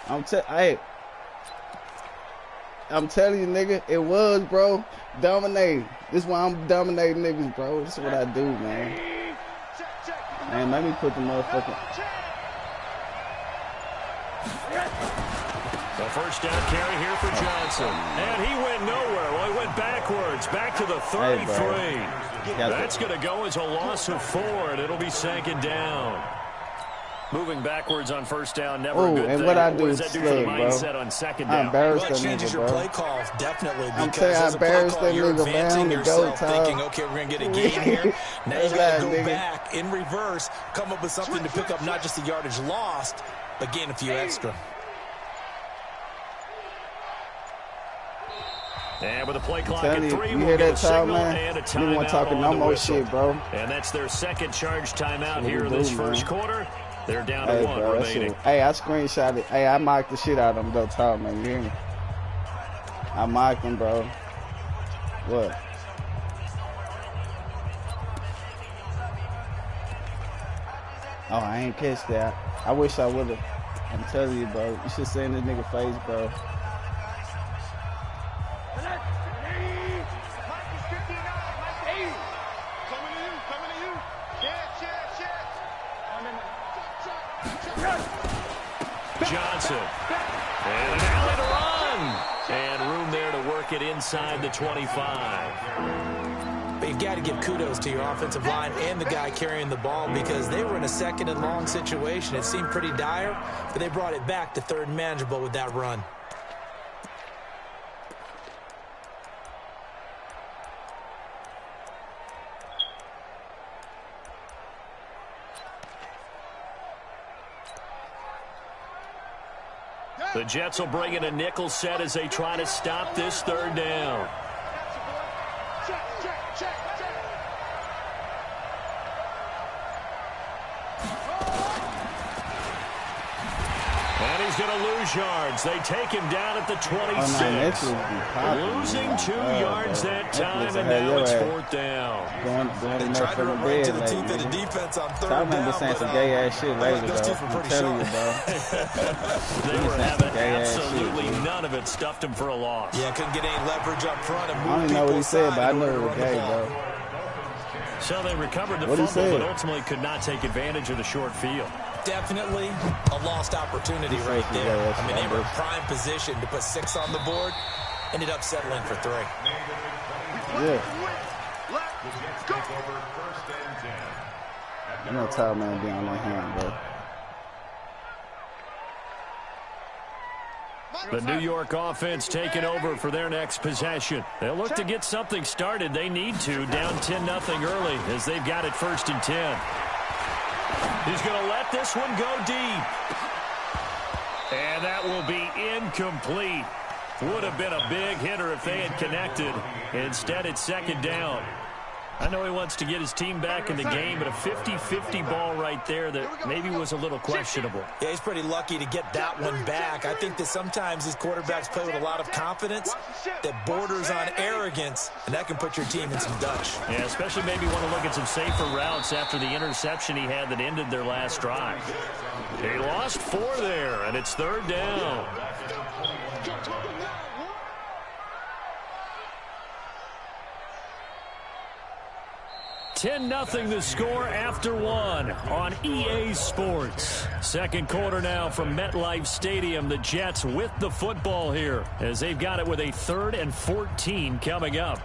I'm telling you, nigga, it was, bro. Dominate. This is why I'm dominating niggas, bro. This is what I do, man. Man, let me put the motherfucking... The first down carry here for Johnson. And he went nowhere. Well, he went backwards. Back to the 33. That's going to go as a loss of 4, and it'll be second down. Moving backwards on first down, never a good and thing. What I do what is does that do for the mindset on second down? I embarrassed well, it changes your play call, definitely. Because as a play call, you're advancing yourself, thinking, okay, we're going to get a gain here. Now you got to go back in reverse, come up with something to pick up not just the yardage lost, but gain a few extra. And with a play clock at 3, you we'll hear get that a signal man? and a You timeout want talking on no the more whistle. shit, bro. And that's their second charge timeout here this first quarter. They're down to 1 bro, remaining. Hey, I screenshot it. Hey, I mocked the shit out of them, though, talk, man. You hear me? I mocked them, bro. What? Oh, I ain't catch that. I wish I would have. I'm telling you, bro. You should see in this nigga face, bro. Johnson. And an alley to run. And room there to work it inside the 25. But you've got to give kudos to your offensive line and the guy carrying the ball because they were in a second and long situation. It seemed pretty dire, but they brought it back to third and manageable with that run. The Jets will bring in a nickel set as they try to stop this third down. And he's going to lose yards. They take him down at the 26. Losing 2 yards that time, and now it's fourth down. Going tried to run right to the teeth of the defense on third down. I'm saying some gay ass shit later, though. I'm telling you, bro. They were having absolutely none of it. Stuffed him for a loss. Yeah, couldn't get any leverage up front and move I don't know what he said, but I know it was gay, bro. So they recovered the fumble, but ultimately could not take advantage of the short field. Definitely a lost opportunity right there. I mean, they were in prime position to put 6 on the board. Ended up settling for 3. Yeah. I'm not tired, man, being on that hand, bro. The New York offense taking over for their next possession. They'll look to get something started. They need to, down 10-0 early as they've got it 1st and 10. He's going to let this one go deep. And that will be incomplete. Would have been a big hitter if they had connected. Instead, it's 2nd down. I know he wants to get his team back in the game, but a 50-50 ball right there that maybe was a little questionable. Yeah, he's pretty lucky to get that one back. I think that sometimes these quarterbacks play with a lot of confidence that borders on arrogance, and that can put your team in some Dutch. Yeah, especially maybe want to look at some safer routes after the interception he had that ended their last drive. He lost 4 there, and it's 3rd down. 10-0 the score after 1 on EA Sports. Second quarter now from MetLife Stadium. The Jets with the football here as they've got it with a 3rd and 14 coming up.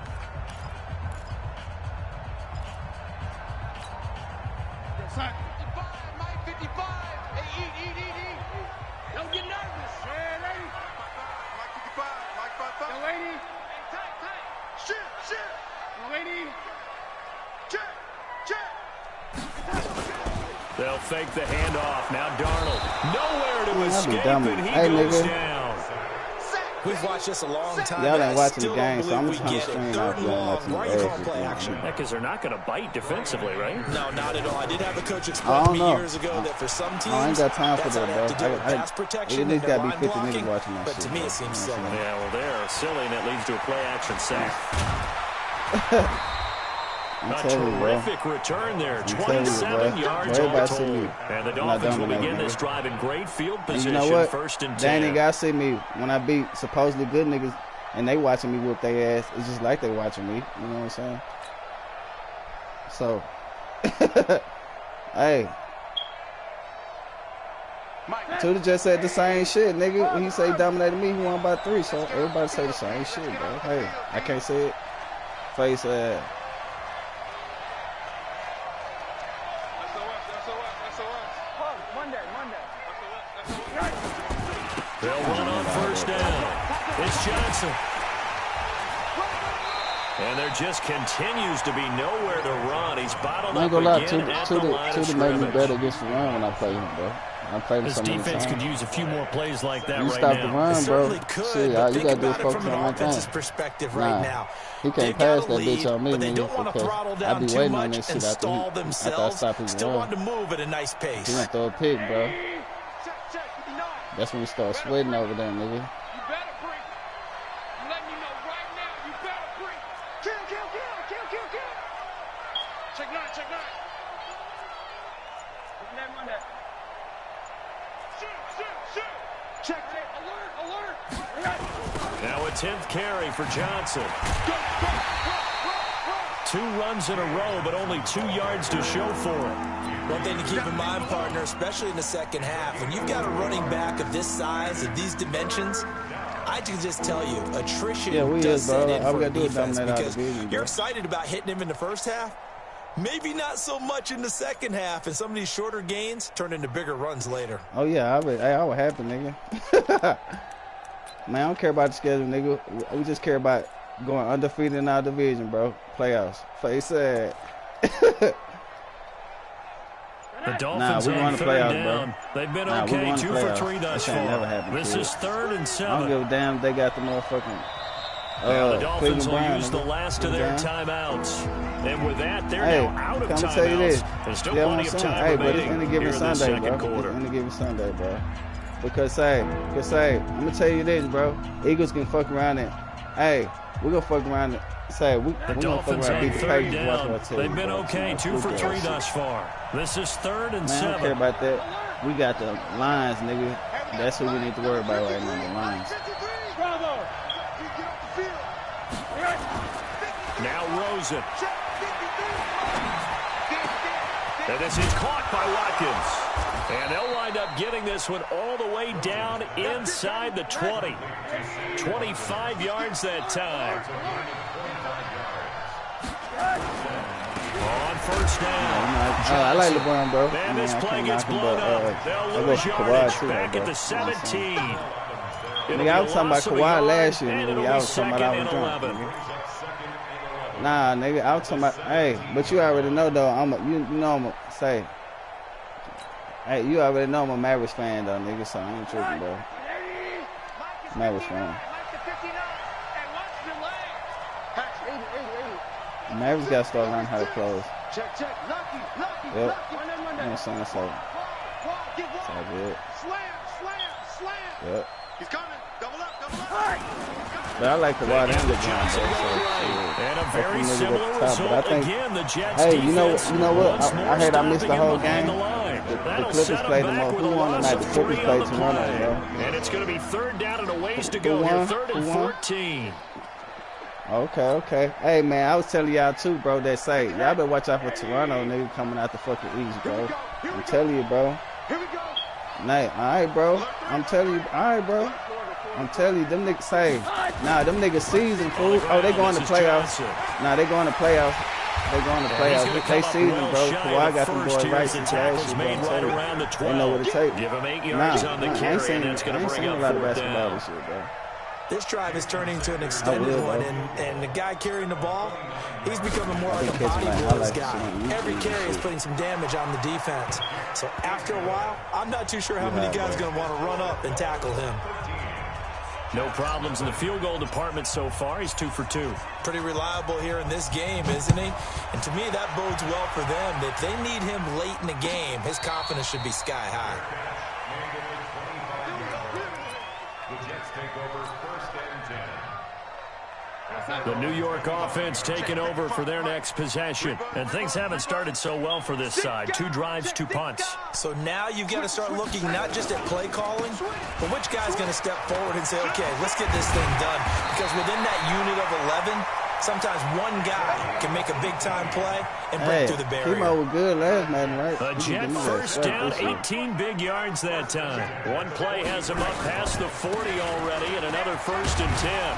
Don't get nervous. Yeah, lady. Mike 55. Mike 55. Yo, lady. Tight. Shit. Yo, lady. They'll fake the handoff. Now Darnold. Nowhere to escape, and he goes down. We've watched this a long time. Y'all ain't watching the game, so I'm just going to stream out there and watch Why are you calling play action? Yeah, because they're not going to bite defensively, right? No, not at all. I did have a coach explain to me years ago that for some teams, I ain't got time for that, bro. to do with pass protection It got to be 50 blocking, niggas watching that but shit. to me, it seems silly. Yeah, well, they're silly, and it leads to a play-action sack. A terrific return there. 27 yards all told. And the Dolphins will begin this drive in great field position. You know what? First and 10. They ain't got to see me when I beat supposedly good niggas, and they watching me whoop their ass. It's just like they watching me. You know what I'm saying? So, hey. Tudor just said the same shit, nigga. When he say he dominated me, he won by 3. So everybody say the same shit, bro. Hey, I can't say it. Face ass. They'll run on first down. It's Johnson. And there just continues to be nowhere to run. He's bottled up again at the line of scrimmage. Made me better against the run when I play him, bro. This defense could use a few more plays like that right now. You stop the run, bro. Shit, all you got to do is focus from an on one thing. Perspective right now. He can't pass that bitch on me, but they don't want to throttle down too much and stall after themselves. I stop his Still run. want to move at a nice pace. He gonna throw a pick, bro. That's when we start sweating over there, nigga. Now a 10th carry for Johnson. 2 runs in a row, but only 2 yards to show for it. One thing to keep in mind, partner, especially in the second half, when you've got a running back of this size, of these dimensions, I can just tell you, attrition does set in for the defense because you're excited about hitting him in the first half. Maybe not so much in the second half, and some of these shorter gains turn into bigger runs later. Oh, yeah, I would happen, nigga. Man, I don't care about the schedule, nigga. We just care about going undefeated in our division, bro. Playoffs. Face sad. The Dolphins on third down. They've been okay, 2 for 3 thus far. This is 3rd and 7. I don't give a damn if they got the motherfucking the Dolphins will use the last of their timeouts. And with that, they're now out of timeouts. There's still plenty of time remaining here in the second quarter. It's any given Sunday, bro. Because, I'm going to tell you this, bro. Eagles can fuck around and, we're going to fuck around and say, we're going to fuck around and beat the Patriots. They've been okay, 2 for 3 thus far. This is 3rd and 7. I don't care about that. We got the Lions, nigga. That's who we need to worry about right now, the Lions. Now Rosen. And this is caught by Watkins. And they'll wind up getting this one all the way down inside the 20. 25 yards that time. On first down. I like LeBron, bro. And this play gets blown up. They'll lose yardage back at the 17. Nigga, I was talking about Kawhi last year, nigga. I was talking about I was drunk, nigga. Nah, nigga, I was talking about, but you already know, though, you know I'm going to say, you already know I'm a Mavericks fan, though, nigga, so I ain't tripping, bro. Mavericks fan. Mavericks got to start learning how to close. Yep. You know what I'm saying? So, it's all good. Yep. He's coming. Double up. But I like the wide end of Johnson. And a very similar result again. The Jets hey, you know what? I heard I missed the whole game. The Clippers played them all. Who won tonight? The Clippers played Toronto, bro. And it's going to be 3rd down and a ways to go here. 3rd and 14. Okay. Hey, man, I was telling y'all, too, bro, that say, y'all better watch out for Toronto, nigga, coming out the fucking East, bro. I'm telling you, bro. Nah, all right, bro. I'm telling you, all right, bro. I'm telling you, them niggas say, nah, them niggas season, fool. Oh, they going to playoffs. Nah, they going to playoffs. They going to playoffs. They season, bro. Kawhi got them boys right since last year, bro. I'm telling you. They know what it takes. I ain't seen a lot of basketball this year, bro. This drive is turning to an extended one, and the guy carrying the ball, he's becoming more like a bodybuilders guy. Every carry is putting some damage on the defense. So after a while, I'm not too sure how many guys are going to want to run up and tackle him. No problems in the field goal department so far. He's 2 for 2. Pretty reliable here in this game, isn't he? And to me, that bodes well for them. If they need him late in the game, his confidence should be sky high. The New York offense taking over for their next possession. And things haven't started so well for this side. 2 drives, 2 punts. So now you've got to start looking not just at play calling, but which guy's going to step forward and say, okay, let's get this thing done. Because within that unit of 11, sometimes one guy can make a big-time play and break through the barrier. Kimo was good last night, right? A Jet first down, 18 big yards that time. One play has him up past the 40 already, and another 1st and 10.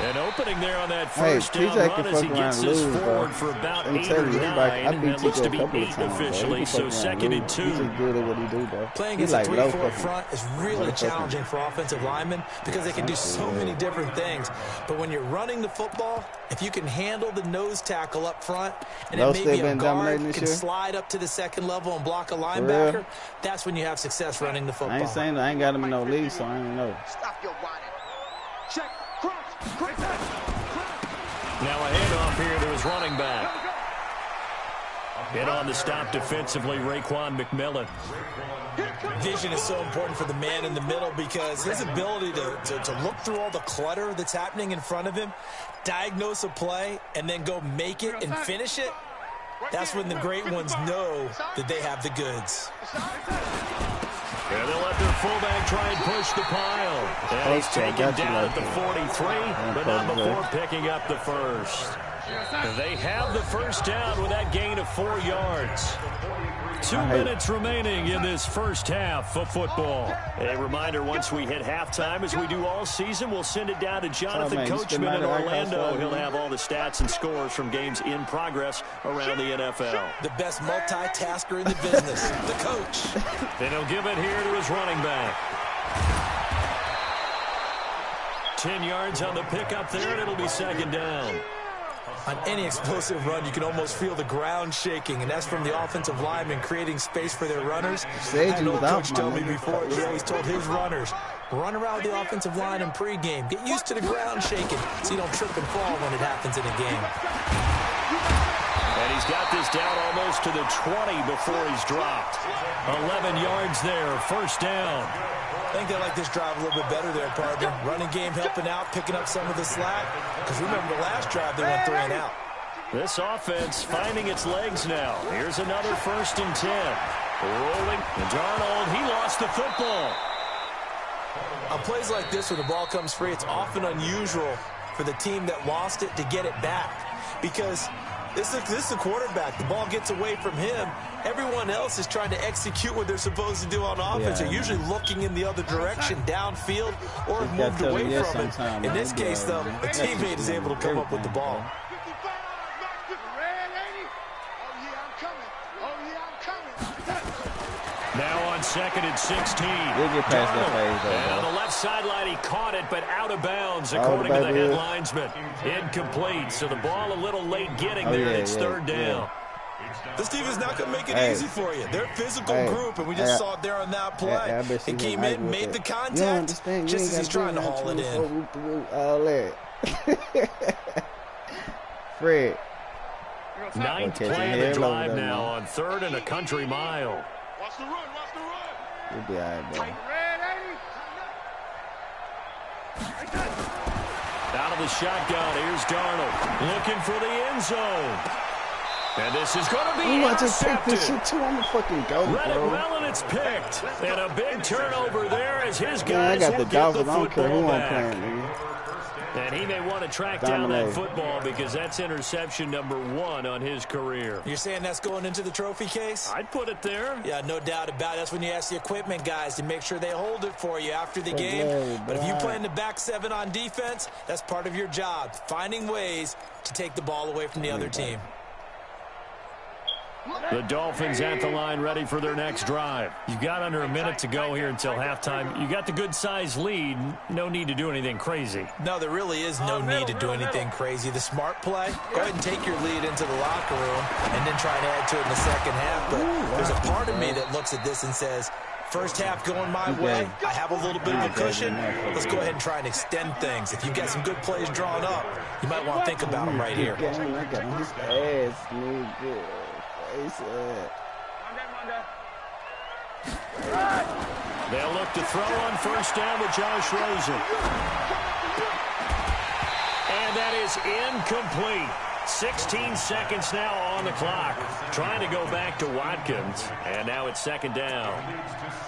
An opening there on that first down run as he gets this forward for about 8 or 9. And it looks to be 8 officially, so 2nd and 2. He's just good at what he do, bro. Playing against a 3-4 front is really challenging for offensive linemen because they can do so many different things. But when you're running the football, if you can handle the nose tackle up front and then maybe a guard can slide up to the 2nd level and block a linebacker, that's when you have success running the football. I ain't saying that. I ain't got him in no league, so I don't know. Stop your whining. Check. Now a handoff here to his running back. In on the stop defensively, Raekwon McMillan. Vision is so important for the man in the middle because his ability to look through all the clutter that's happening in front of him, diagnose a play, and then go make it and finish it, that's when the great ones know that they have the goods. And they'll let their fullback try and push the pile. And he's taken down at the 43, but not before picking up the first. They have the first down with that gain of 4 yards. 2 minutes remaining in this first half of football. A reminder, once we hit halftime, as we do all season, we'll send it down to Jonathan Coachman in Orlando. He'll have all the stats and scores from games in progress around the NFL. The best multitasker in the business, the coach. Then he'll give it here to his running back. 10 yards on the pickup there, and it'll be 2nd down. On any explosive run, you can almost feel the ground shaking, and that's from the offensive linemen creating space for their runners. I had an old coach tell me before, he always told his runners, run around the offensive line in pregame. Get used to the ground shaking so you don't trip and fall when it happens in a game. And he's got this down almost to the 20 before he's dropped. 11 yards there, 1st down. I think they like this drive a little bit better there, partner. Running game helping out, picking up some of the slack. Because remember the last drive, they went 3 and out. This offense finding its legs now. Here's another 1st and 10. Rolling. And Darnold, he lost the football. On plays like this where the ball comes free, it's often unusual for the team that lost it to get it back. Because this is the quarterback. The ball gets away from him. Everyone else is trying to execute what they're supposed to do on offense. They're usually looking in the other direction, downfield, or moved away from it. In this case, though, a teammate is able to come up with the ball. Now on 2nd and 16. We'll get past that phase, though. And on the left sideline, he caught it, but out of bounds, according to the head linesman. Incomplete, so the ball a little late getting there, and it's 3rd down. This team is not going to make it easy for you. They're a physical group, and we just saw it there on that play. He came in, made the contact, just as he's trying to haul it in. All that. Fred. 9th play of the drive now on 3rd and a country mile. Watch the run, watch the run. We'll be all right, bro. Out of the shotgun, here's Darnold. Looking for the end zone. And this is going to be intercepted. This shit too. I'm a fucking go, Read it bro. well, and it's picked. And a big turnover there as his guys I got the Dolphins. I don't care who I'm back. playing, nigga. And he may want to track down that football because that's interception number 1 on his career. You're saying that's going into the trophy case? I'd put it there. Yeah, no doubt about it. That's when you ask the equipment guys to make sure they hold it for you after the game. But if you play in the back 7 on defense, that's part of your job, finding ways to take the ball away from the other team. The Dolphins at the line ready for their next drive. You've got under a minute to go here until halftime. You got the good-sized lead. No need to do anything crazy. No, there really is no need to do anything crazy. The smart play, go ahead and take your lead into the locker room and then try and add to it in the second half. But there's a part of me that looks at this and says, first half going my way, I have a little bit of a cushion. Let's go ahead and try and extend things. If you've got some good plays drawn up, you might want to think about them right here. I got his ass, nigga. They'll look to throw on first down with Josh Rosen. And And that is incomplete. 16 seconds now on the clock. Trying to go back to Watkins, and now it's second down.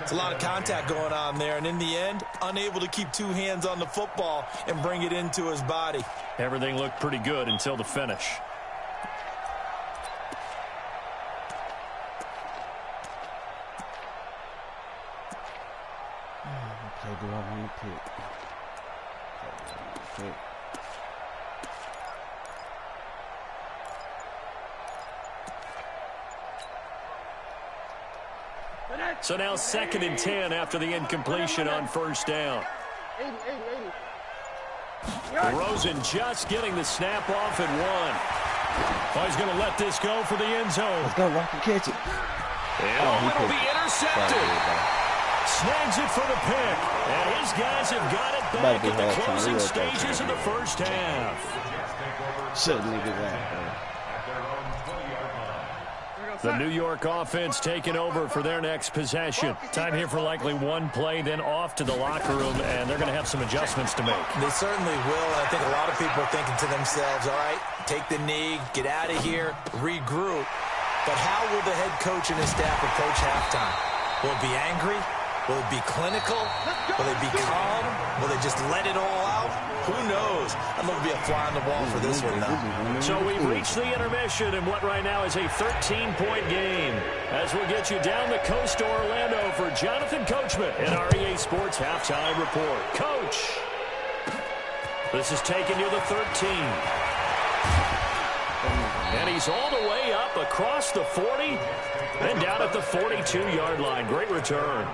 It's a lot of contact going on there, and in the end, unable to keep two hands on the football and bring it into his body. Everything looked pretty good until the finish. Okay, do I want to pick? So now 2nd and 10 after the incompletion on first down. Rosen just getting the snap off at 1. Oh, he's going to let this go for the end zone. Let's go, Rocky, catch it. And it'll be intercepted. Snags it for the pick. And his guys have got it back at the closing stages of the first half. Shouldn't leave it that, bro. The New York offense taking over for their next possession. Time here for likely one play, then off to the locker room, and they're going to have some adjustments to make. They certainly will, and I think a lot of people are thinking to themselves, all right, take the knee, get out of here, regroup. But how will the head coach and his staff approach halftime? Will it be angry? Will it be clinical? Will it be calm? Will they just let it all out? Who knows? I'd love to be a fly on the wall for this one, though. So we've reached the intermission in what right now is a 13-point game. As we'll get you down the coast to Orlando for Jonathan Coachman in our EA Sports Halftime Report. Coach, this is taking you to 13. And he's all the way up across the 40, then down at the 42-yard line. Great return.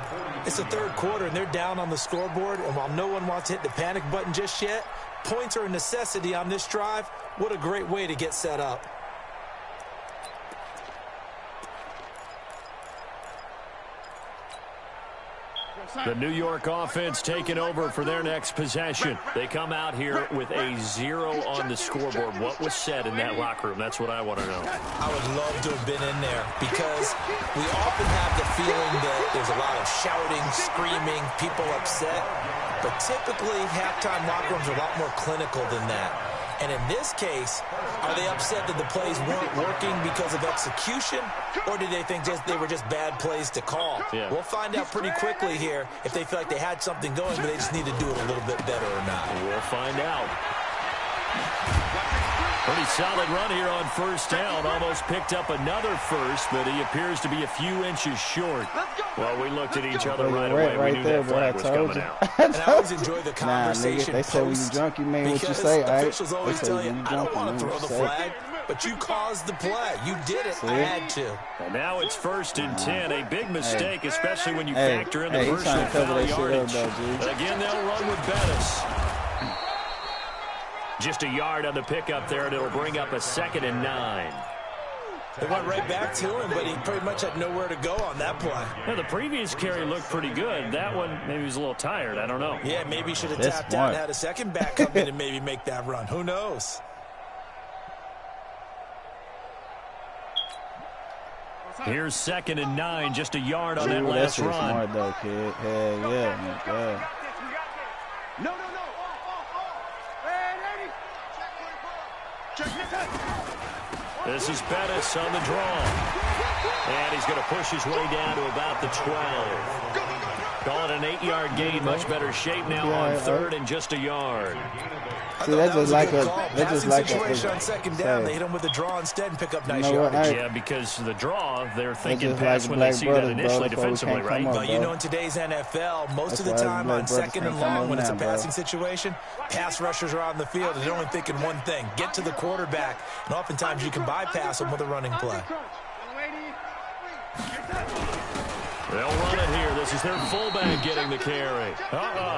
It's the third quarter, and they're down on the scoreboard, and while no one wants to hit the panic button just yet, points are a necessity on this drive. What a great way to get set up. The New York offense taking over for their next possession. They come out here with a 0 on the scoreboard. What was said in that locker room? That's what I want to know. I would love to have been in there because we often have the feeling that there's a lot of shouting, screaming, people upset. But typically, halftime locker rooms are a lot more clinical than that. And in this case, are they upset that the plays weren't working because of execution, or did they think they were just bad plays to call? Yeah. We'll find out pretty quickly here if they feel like they had something going, but they just need to do it a little bit better or not. We'll find out. Pretty solid run here on first down. Almost picked up another first, but he appears to be a few inches short. Well, we looked at each other right away. We knew that flag was coming out. And I always enjoy the conversation. Nah, nigga, they say when you drunk, you mean what you say, all right? Officials always tell you, I don't want to throw the flag, but you caused the play. You did it. I had to. And now it's 1st and 10. A big mistake, especially when you factor in the personal foul yardage. But again, they'll run with Bettis. Just a yard on the pickup there, and it'll bring up a 2nd and 9. They went right back to him, but he pretty much had nowhere to go on that play. Now, the previous carry looked pretty good. That one, maybe he was a little tired. I don't know. Yeah, maybe he should have tapped out and had a second back come in and maybe make that run. Who knows? Here's 2nd and 9, just a yard on that last run. Smart though, kid. Hell yeah, my God. No. This is Bettis on the draw. And he's going to push his way down to about the 12. Call it an 8-yard gain. Much better shape now on 3rd and just a yard. See, that's just like a situation on 2nd down. They hit him with the draw instead and pick up nice yardage. Yeah, because the draw, they're thinking pass when they see that initially defensively, right? But you know, in today's NFL, most of the time on 2nd and long, when it's a passing situation, pass rushers are on the field and they're only thinking one thing: get to the quarterback. And oftentimes you can bypass them with a running play. They'll run it here. This is their fullback getting the carry.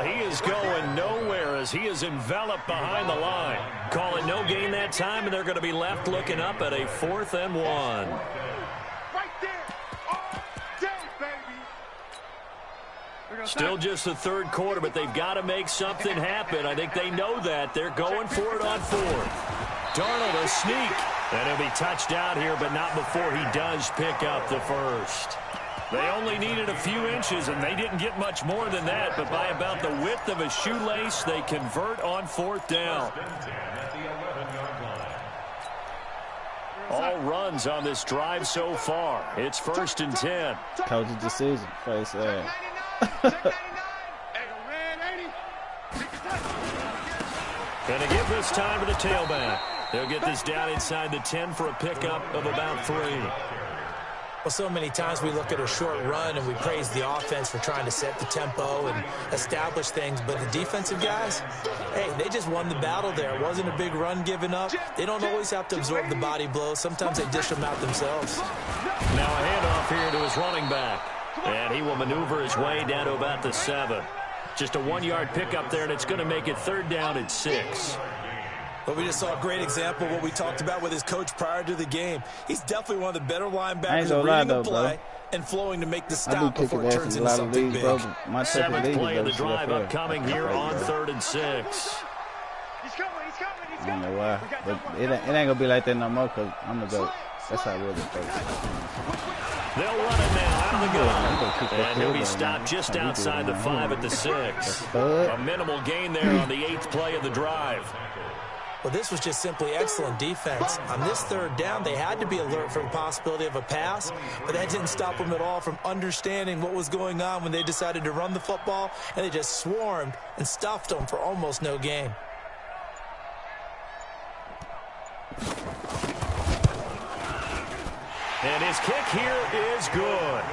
He is going nowhere as he is enveloped behind the line. Call it no gain that time, and they're going to be left looking up at a 4th and 1. Right there. All day, baby. Still just the 3rd quarter, but they've got to make something happen. I think they know that. They're going for it on 4th. Darnold a sneak. And he'll be touched out here, but not before he does pick up the first. They only needed a few inches, and they didn't get much more than that, but by about the width of a shoelace, they convert on 4th down. All runs on this drive so far. It's 1st and 10. Coach's decision. Face that. Gonna give this time to the tailback. They'll get this down inside the 10 for a pickup of about 3. Well, so many times we look at a short run and we praise the offense for trying to set the tempo and establish things, but the defensive guys, hey, they just won the battle there. It wasn't a big run given up. They don't always have to absorb the body blows. Sometimes they dish them out themselves. Now a handoff here to his running back, and he will maneuver his way down to about the 7. Just a 1-yard pickup there, and it's going to make it 3rd down and 6. But we just saw a great example of what we talked about with his coach prior to the game. He's definitely one of the better linebackers at reading the play and flowing to make the stop before it turns into something big. 7th play of the drive upcoming here on 3rd and 6. He's coming. I don't know why, but it ain't gonna be like that no more because I'm gonna go. That's how we'll go. They'll run it now out of the gun. And he'll be stopped just outside the 5 at the 6. A minimal gain there on the 8th play of the drive. Well, this was just simply excellent defense. On this 3rd down, they had to be alert for the possibility of a pass, but that didn't stop them at all from understanding what was going on when they decided to run the football, and they just swarmed and stuffed them for almost no gain. And his kick here is good.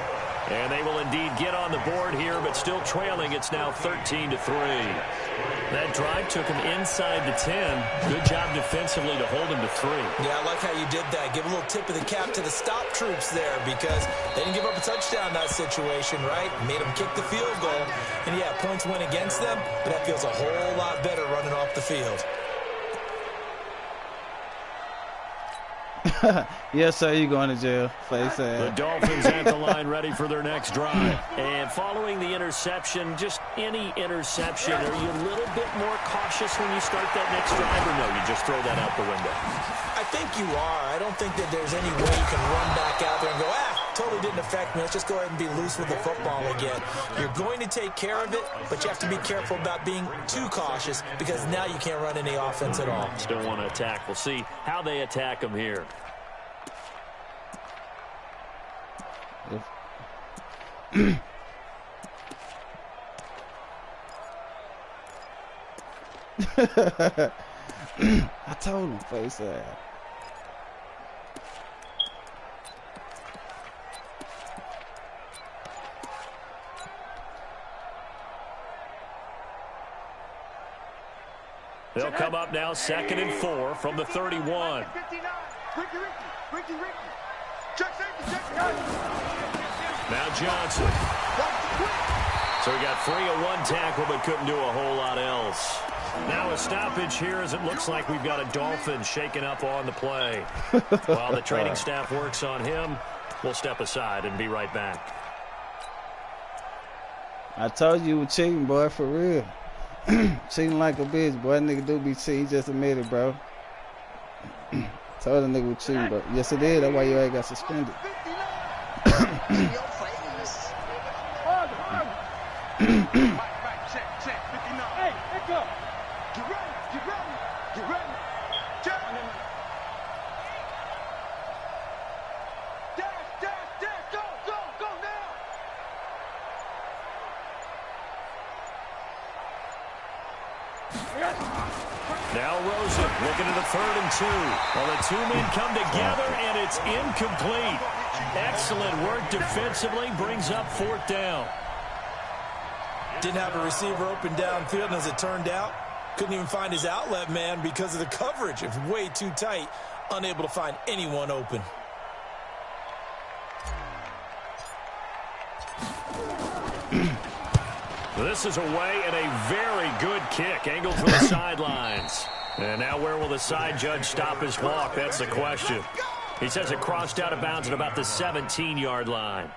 And they will indeed get on the board here, but still trailing. It's now 13-3. That drive took him inside the 10. Good job defensively to hold him to 3. Yeah, I like how you did that. Give a little tip of the cap to the stop troops there because they didn't give up a touchdown in that situation, right? Made them kick the field goal. And, yeah, points went against them, but that feels a whole lot better running off the field. Yes, sir, you're going to jail. Face the Dolphins at the line ready for their next drive. And following the interception, just any interception, are you a little bit more cautious when you start that next drive, or no, you just throw that out the window? I think you are. I don't think that there's any way you can run back out there and go, totally didn't affect me. Let's just go ahead and be loose with the football again. You're going to take care of it, but you have to be careful about being too cautious because now you can't run any offense at all. Still want to attack. We'll see how they attack them here. I told him, face that. They'll come up now 2nd and 4 from the 31. Ricky. Now Johnson. So he got free of 1 tackle but couldn't do a whole lot else. Now a stoppage here as it looks like we've got a Dolphin shaken up on the play. While the training staff works on him, we'll step aside and be right back. I told you were cheating, boy, for real. Cheating like a bitch, boy. That nigga do be cheating. He just admitted, bro. Told the nigga was cheating, bro. Yes, it did. That's why your ass got suspended. Hey, let's go. Get ready. Dash, go now. Now Rosen looking at a 3rd and 2. Well, the 2 men come together, and it's incomplete. Excellent work defensively, brings up 4th down. Didn't have a receiver open downfield, and as it turned out, couldn't even find his outlet man because of the coverage. It's way too tight, unable to find anyone open. This is away and a very good kick, angled for the sidelines. And now where will the side judge stop his walk? That's the question. He says it crossed out of bounds at about the 17-yard line.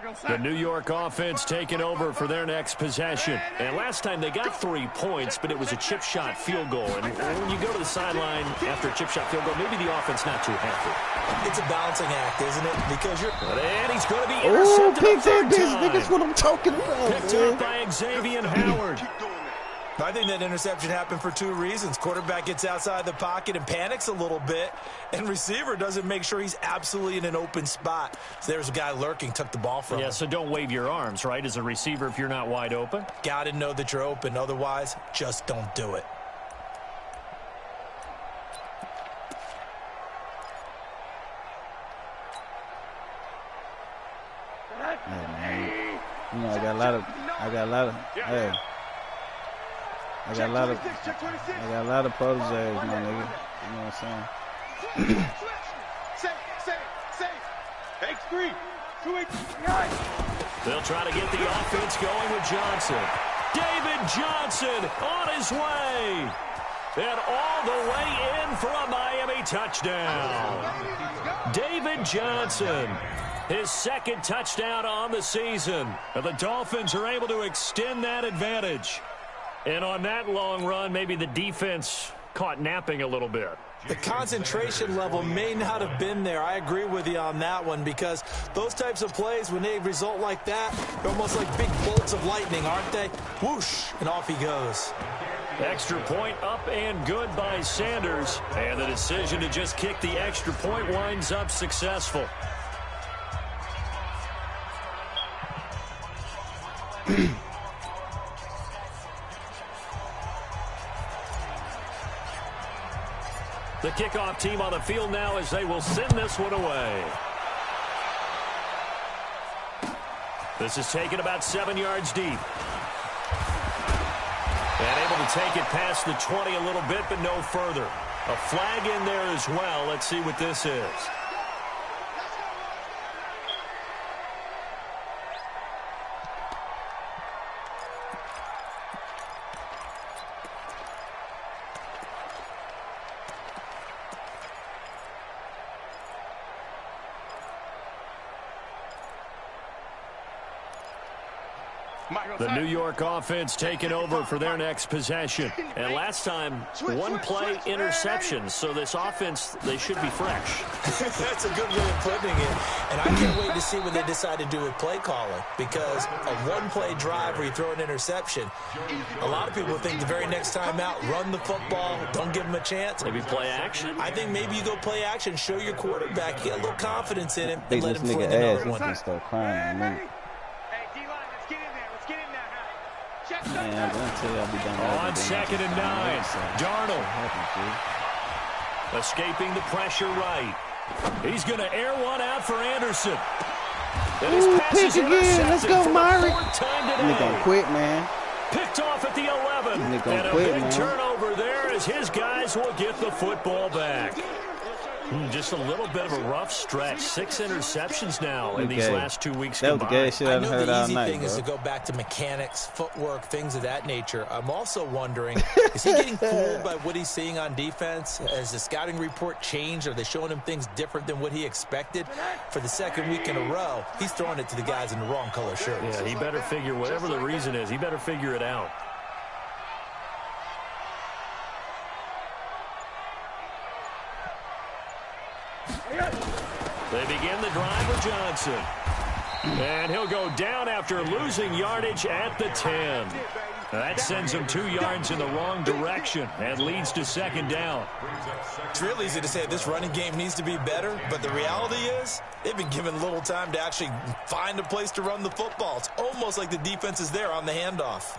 Go. The New York offense taking over for their next possession. And last time they got 3 points, but it was a chip shot field goal. And when you go to the sideline after a chip shot field goal, maybe the offense not too happy. It's a balancing act, isn't it? Because you're... And he's going to be intercepted a third time. That's what I'm talking about, Picked up by Xavier Howard. I think that interception happened for 2 reasons. Quarterback gets outside the pocket and panics a little bit, and receiver doesn't make sure he's absolutely in an open spot. So there's a guy lurking, took the ball from him. Yeah, so don't wave your arms, right, as a receiver if you're not wide open. Got to know that you're open. Otherwise, just don't do it. Hey, man. You know, I got a lot of, hey. I got a lot of proteges, my nigga. You know what I'm saying? X3, 289. They'll try to get the offense going with Johnson. David Johnson on his way. And all the way in for a Miami touchdown. David Johnson, his 2nd touchdown on the season. And the Dolphins are able to extend that advantage. And on that long run, maybe the defense caught napping a little bit. The concentration level may not have been there. I agree with you on that one, because those types of plays, when they result like that, they're almost like big bolts of lightning, aren't they? Whoosh, and off he goes. Extra point up and good by Sanders. And the decision to just kick the extra point winds up successful. The kickoff team on the field now as they will send this one away. This is taken about 7 yards deep. And able to take it past the 20 a little bit, but no further. A flag in there as well. Let's see what this is. The New York offense taking over for their next possession. And last time, 1 play interception. So this offense, they should be fresh. That's a good way of putting it. And I can't wait to see what they decide to do with play calling. Because a 1-play drive where you throw an interception, a lot of people think the very next time out, run the football, don't give them a chance. Maybe play action? I think maybe you go play action, show your quarterback, get a little confidence in him, Beat and let this him nigga fling ass another one. and start crying, man. Man, I'm gonna tell you I'll be done. On 2nd and 9, Darnold escaping the pressure right. He's going to air one out for Anderson. And his pass is intercepted. Let's go, Murray. He's gonna quit, man. Picked off at the 11. And a big turnover there as his guys will get the football back. Just a little bit of a rough stretch. 6 interceptions now in these last 2 weeks combined. That was the gay shit I heard all night, the easy thing is to go back to mechanics, footwork, things of that nature. I'm also wondering, is he getting fooled by what he's seeing on defense? Has the scouting report changed? Are they showing him things different than what he expected? For the 2nd week in a row, he's throwing it to the guys in the wrong color shirts. Yeah, he better figure, whatever the reason is, he better figure it out. They begin the drive with Johnson. And he'll go down after losing yardage at the 10. That sends him 2 yards in the wrong direction and leads to 2nd down. It's real easy to say this running game needs to be better, but the reality is they've been given little time to actually find a place to run the football. It's almost like the defense is there on the handoff.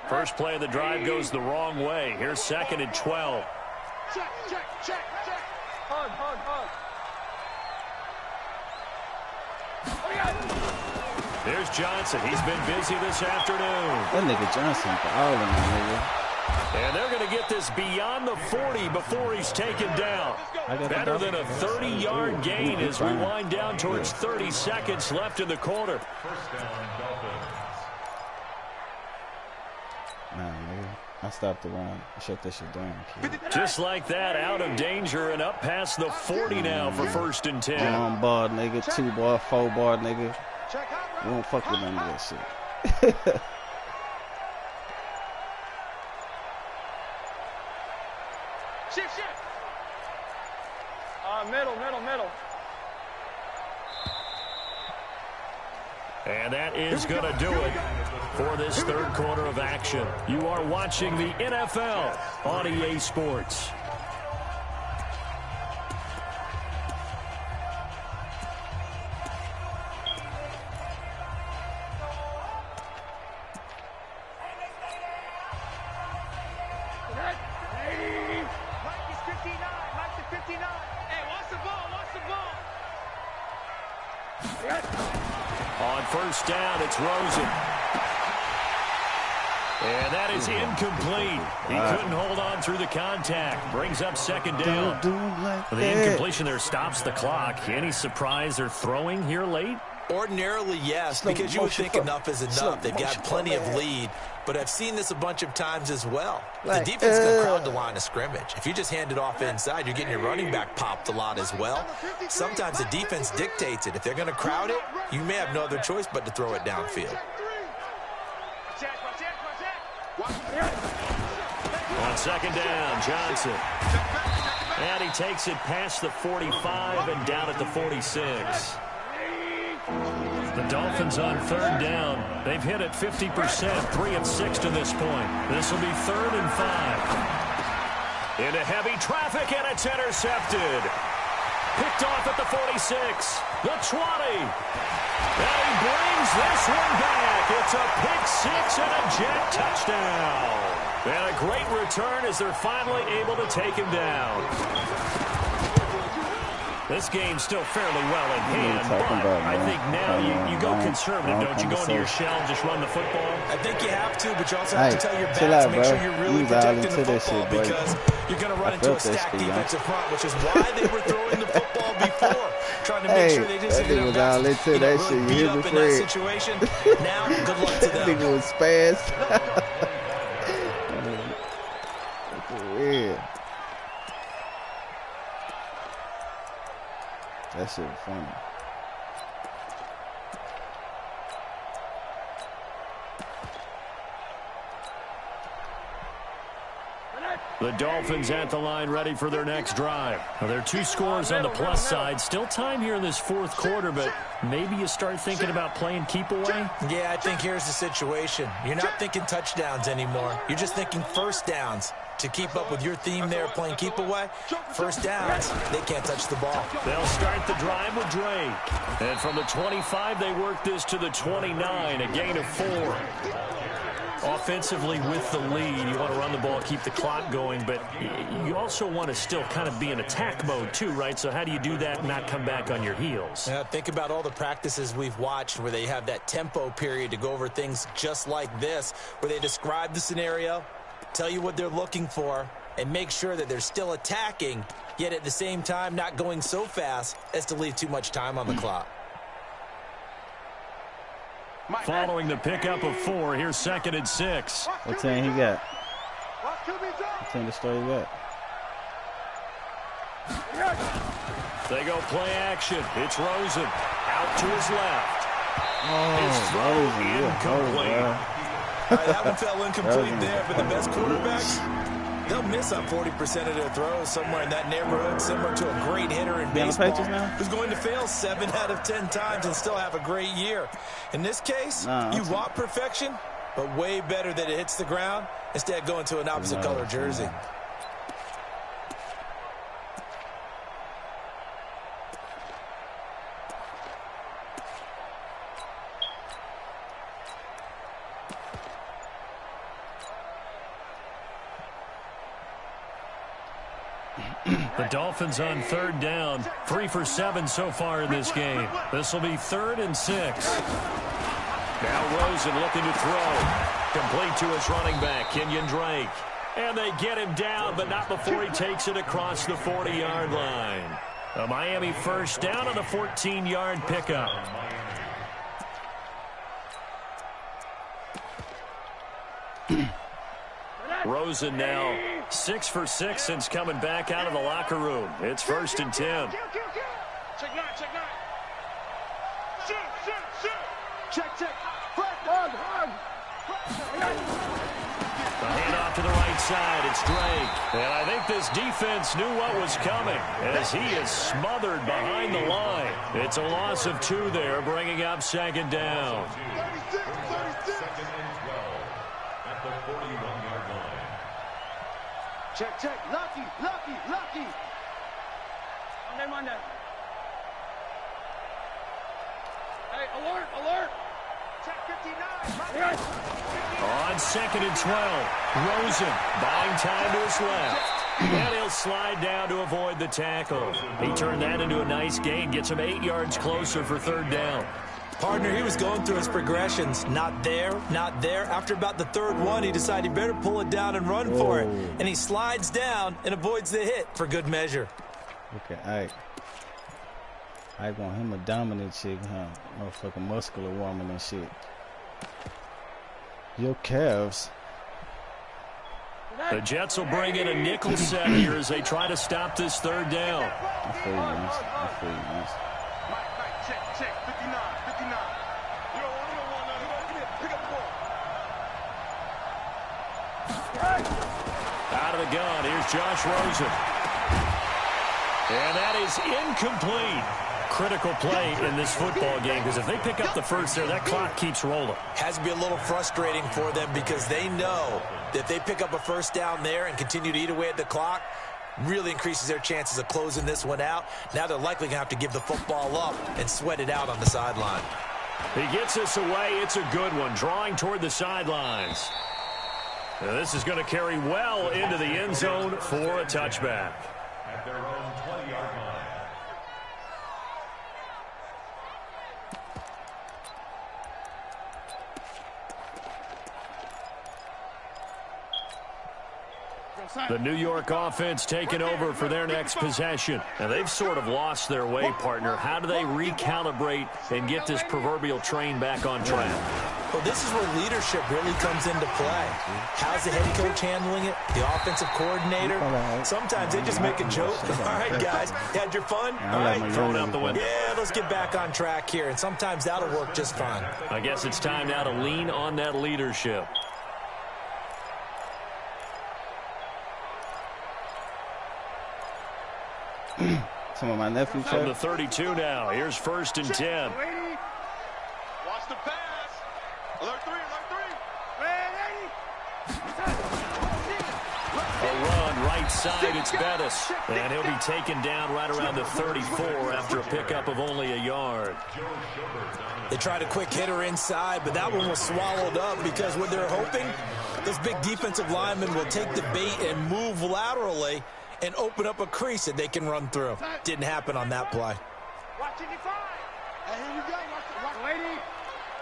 First play of the drive goes the wrong way. Here's 2nd and 12. Check. Hug. There's Johnson. He's been busy this afternoon. That nigga Johnson balling, nigga. And they're going to get this beyond the 40 before he's taken down. Better than a 30-yard gain as we wind down towards 30 seconds left in the quarter. Nah, nigga. I stopped the run. I shut that shit down, kid. Just like that, out of danger and up past the 40 now for 1st and 10. 1 bar, nigga. 2 bar, 4 bar, nigga. We don't fuck with none of that shit. Shift. Middle. And that is going to do it for this 3rd quarter of action. You are watching the NFL on EA Sports. On 1st down, it's Rosen. And that is incomplete. He couldn't hold on through the contact. Brings up 2nd down. The incompletion there stops the clock. Any surprise they're throwing here late? Ordinarily, yes, because you would think enough is enough. They've got plenty of lead, but I've seen this a bunch of times as well. The defense is going to crowd the line of scrimmage. If you just hand it off inside, you're getting your running back popped a lot as well. Sometimes the defense dictates it. If they're going to crowd it, you may have no other choice but to throw it downfield. On 2nd down, Johnson. And he takes it past the 45 and down at the 46. The Dolphins on 3rd down. They've hit it 50%, 3 of 6 to this point. This will be 3rd and 5. Into heavy traffic, and it's intercepted. Picked off at the 46, the 20. And he brings this one back. It's a pick 6 and a jet touchdown. And a great return as they're finally able to take him down. This game's still fairly well in hand, but I think now you go conservative, don't you? Go into your shell and just run the football? I think you have to, but you also have to tell your backs to make sure you're really protecting the football because you're going to run into a stacked defensive front, which is why they were throwing the football before, trying to make sure they just get a really beat up in that situation. Now, good luck to them. That nigga was fast. Yeah. That shit was funny. The Dolphins at the line ready for their next drive. Now, there are 2 scores on the plus side. Still time here in this 4th quarter, but maybe you start thinking about playing keep away? Yeah, I think here's the situation. You're not thinking touchdowns anymore. You're just thinking 1st downs. To keep up with your theme there, playing keep away, 1st downs, they can't touch the ball. They'll start the drive with Drake. And from the 25, they work this to the 29, a gain of 4. Offensively with the lead, you want to run the ball, keep the clock going, but you also want to still kind of be in attack mode too, right? So how do you do that and not come back on your heels? Yeah, think about all the practices we've watched where they have that tempo period to go over things just like this, where they describe the scenario, tell you what they're looking for, and make sure that they're still attacking, yet at the same time not going so fast as to leave too much time on the clock. Following the pickup of 4, here's 2nd and 6. What team he got? What team the story he got? They go play action. It's Rosen out to his left. His throw incomplete. All right, that one fell incomplete there, but the best quarterbacks, they'll miss on 40% of their throws somewhere in that neighborhood, similar to a great hitter in baseball who's going to fail 7 out of 10 times and still have a great year. In this case, you want perfection, but way better that it hits the ground instead of going to an opposite color jersey. The Dolphins on 3rd down, 3 for 7 so far in this game. This will be 3rd and 6. Now Rosen looking to throw. Complete to his running back, Kenyon Drake. And they get him down, but not before he takes it across the 40-yard line. A Miami 1st down on a 14-yard pickup. Rosen now 6 for 6 since coming back out of the locker room. It's 1st and 10. Check 9, check 9. Shoot. Check. The handoff to the right side. It's Drake. And I think this defense knew what was coming as he is smothered behind the line. It's a loss of 2 there, bringing up 2nd down. 36. Second and 12 at the 41-yard line. Check. Lucky. Monday. Hey, alert. Check 59. On 2nd and 12, Rosen buying time to his left. And he'll slide down to avoid the tackle. He turned that into a nice gain, gets him 8 yards closer for 3rd down. Partner, he was going through his progressions. Not there. After about the 3rd one, he decided he better pull it down and run for it. And he slides down and avoids the hit for good measure. Okay, I want him a dominant chick, huh? Motherfucking muscular woman and shit. Your calves. The Jets will bring in a nickel set here as they try to stop this 3rd down. I feel you, East. Check. 59. You don't want none. Pick up the ball. Out of the gun, here's Josh Rosen. And that is incomplete. Critical play in this football game because if they pick up the first there, that clock keeps rolling. Has to be a little frustrating for them because they know that if they pick up a 1st down there and continue to eat away at the clock, really increases their chances of closing this one out. Now they're likely going to have to give the football up and sweat it out on the sideline. He gets this away. It's a good one, drawing toward the sidelines. Now this is going to carry well into the end zone for a touchback. At their own 20-yard line. The New York offense taking over for their next possession. Now, they've sort of lost their way, partner. How do they recalibrate and get this proverbial train back on track? Well, this is where leadership really comes into play. How's the head coach handling it? The offensive coordinator? Sometimes they just make a joke. All right, guys, you had your fun? All right, throw it out the window. Yeah, let's get back on track here. And sometimes that'll work just fine. I guess it's time now to lean on that leadership. Some of my nephews. From the 32 now. Here's 1st and 10. Watch the pass. Alert 3. A run right side. It's Bettis. And he'll be taken down right around the 34 after a pickup of only a yard. They tried a quick hitter inside, but that one was swallowed up because what they're hoping, those big defensive linemen will take the bait and move laterally and open up a crease that they can run through. Didn't happen on that play. Watch it, hey, here we go.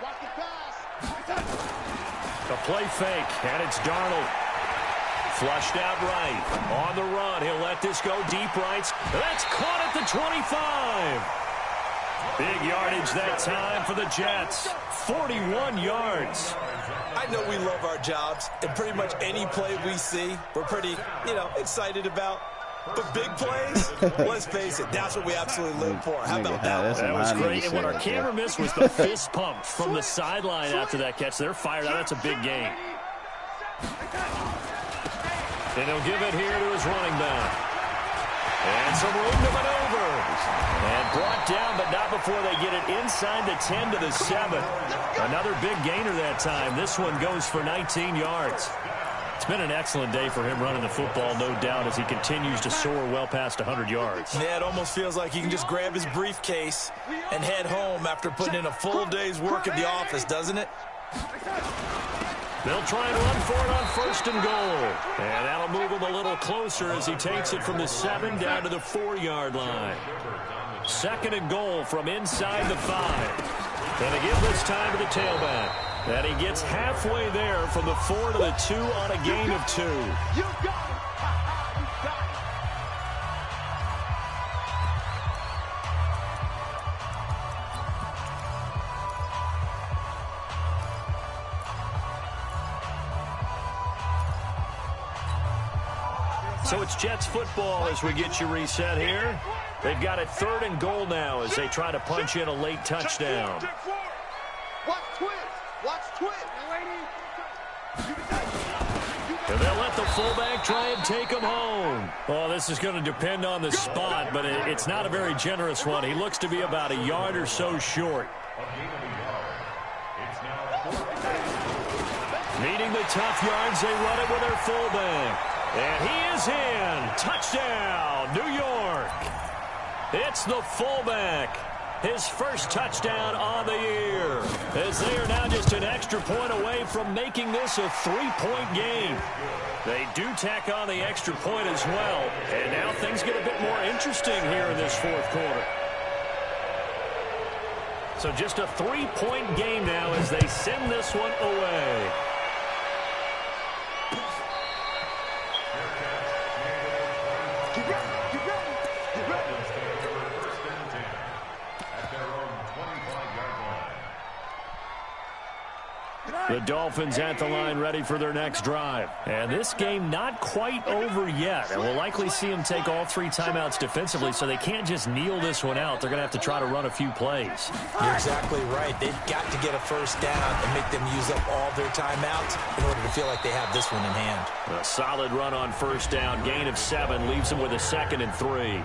Watch the pass. A play fake, and it's Darnold. Flushed out right. On the run, he'll let this go deep right. That's caught at the 25. Big yardage that time for the Jets. 41 yards. I know we love our jobs, and pretty much any play we see, we're pretty, excited about. But big plays, let's face it, that's what we absolutely live for. How about that? That was great. And what our camera missed was the fist pump from the sideline after that catch. They're fired out. That's a big gain. And he'll give it here to his running back. And some room to maneuver. And brought down, but not before they get it inside the 10 to the 7. Another big gainer that time. This one goes for 19 yards. It's been an excellent day for him running the football, no doubt, as he continues to soar well past 100 yards. Yeah, it almost feels like he can just grab his briefcase and head home after putting in a full day's work at the office, doesn't it? They'll try and run for it on 1st and goal. And that'll move him a little closer as he takes it from the 7 down to the 4-yard line. 2nd and goal from inside the 5. And they give this time to the tailback. And he gets halfway there from the 4 to the 2 on a gain of 2. You got it. So it's Jets football as we get you reset here. They've got it 3rd and goal now as they try to punch in a late touchdown. Watch twist. Watch twist. And they'll let the fullback try and take him home. Well, this is going to depend on the spot, but it's not a very generous one. He looks to be about a yard or so short. Needing the tough yards, they run it with their fullback. And he is in. Touchdown, New York. It's the fullback. His first touchdown on the year. As they are now just an extra point away from making this a 3-point game. They do tack on the extra point as well. And now things get a bit more interesting here in this 4th quarter. So just a 3-point game now as they send this one away. The Dolphins at the line ready for their next drive. And this game not quite over yet. And we'll likely see them take all 3 timeouts defensively, so they can't just kneel this one out. They're going to have to try to run a few plays. You're exactly right. They've got to get a first down and make them use up all their timeouts in order to feel like they have this one in hand. A solid run on first down. Gain of 7 leaves them with a 2nd and 3.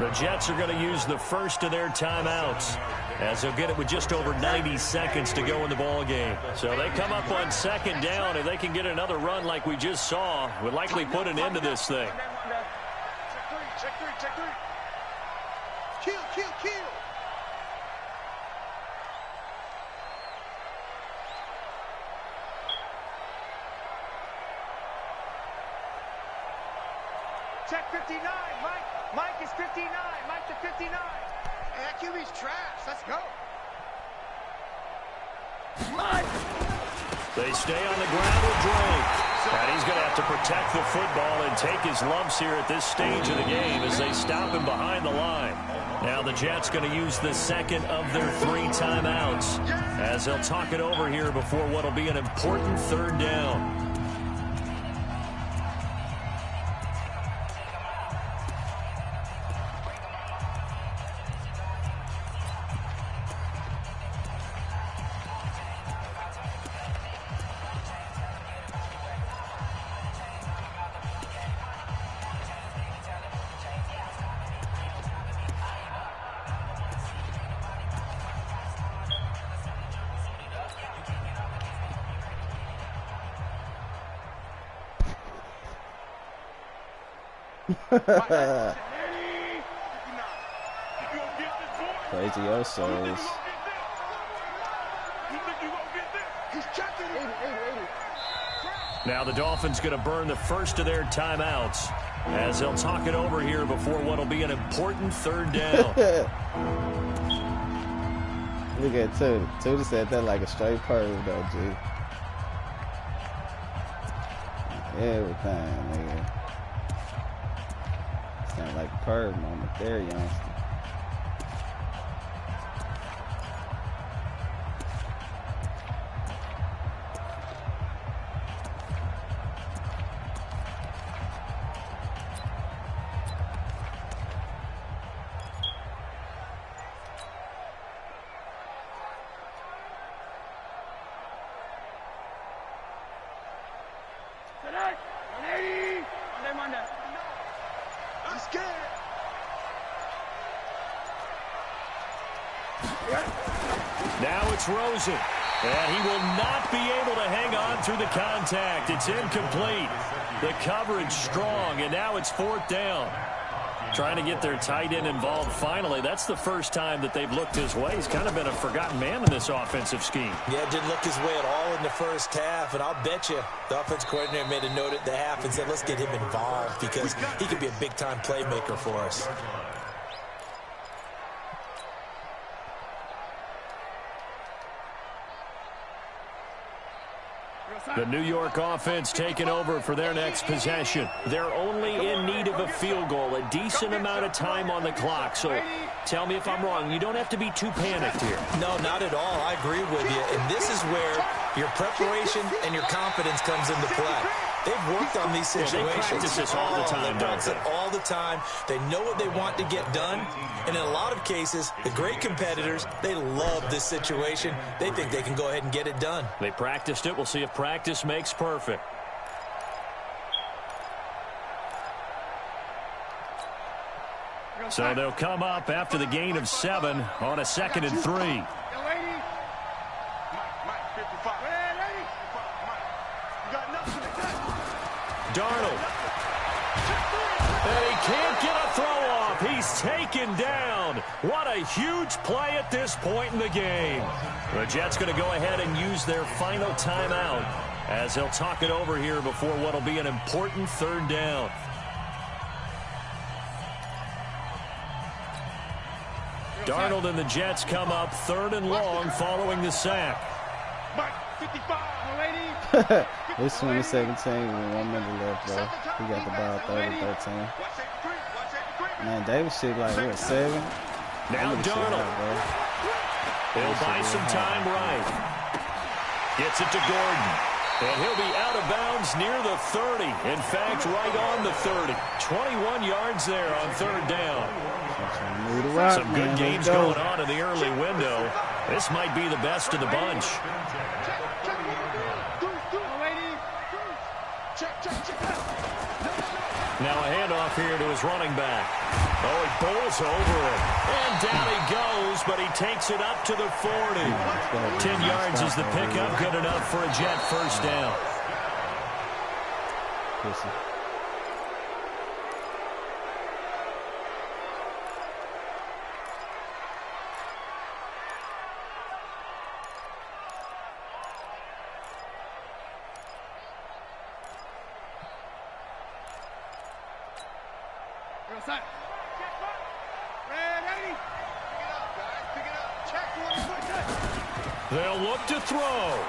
The Jets are going to use the first of their timeouts, as they'll get it with just over 90 seconds to go in the ball game. So they come up on 2nd down. If they can get another run like we just saw, would likely put an end to this thing. Check three. Kill. Check 59, Mike is 59. Mike to 59. That QB's trash. Let's go. Mike. They stay on the ground with Drake. And he's going to have to protect the football and take his lumps here at this stage of the game as they stop him behind the line. Now the Jets going to use the 2nd of their 3 timeouts as they'll talk it over here before what will be an important 3rd down. Crazy Osos. Now the Dolphins going to burn the first of their timeouts as they'll talk it over here before what will be an important 3rd down. Look at Tuda. Tuda said that like a straight perv though, G. Everything, nigga. Sound like a perv moment there, youngster. Now it's Rosen, and he will not be able to hang on through the contact. It's incomplete. The coverage strong, and now it's 4th down. Trying to get their tight end involved finally. That's the first time that they've looked his way. He's kind of been a forgotten man in this offensive scheme. Yeah, didn't look his way at all in the first half, and I'll bet you the offense coordinator made a note at the half and said, let's get him involved because he could be a big-time playmaker for us. The New York offense taking over for their next possession. They're only in need of a field goal, a decent amount of time on the clock. So tell me if I'm wrong. You don't have to be too panicked here. No, not at all. I agree with you. And this is where Your preparation and your confidence comes into play. They've worked on these situations. They practice this all the time, They practice it all the time. They know what they want to get done. And in a lot of cases, the great competitors, they love this situation. They think they can go ahead and get it done. They practiced it. We'll see if practice makes perfect. So they'll come up after the gain of 7 on a 2nd and 3. Darnold. And he can't get a throw off. He's taken down. What a huge play at this point in the game. The Jets going to go ahead and use their final timeout as they'll talk it over here before what will be an important 3rd down. Darnold and the Jets come up 3rd and long following the sack. It's 2017 with 1 minute left, bro. He got the ball 30-13. Man, Davis shit like, what, 7? Now Darnold. He'll buy some time right. Gets it to Gordon. And he'll be out of bounds near the 30. In fact, right on the 30. 21 yards there on 3rd down. Some good games going on in the early window. This might be the best of the bunch. Now a handoff here to his running back. Oh, he bowls over it. And down he goes, but he takes it up to the 40. 10 yards is the pickup. Good enough for a Jet 1st down. They'll look to throw.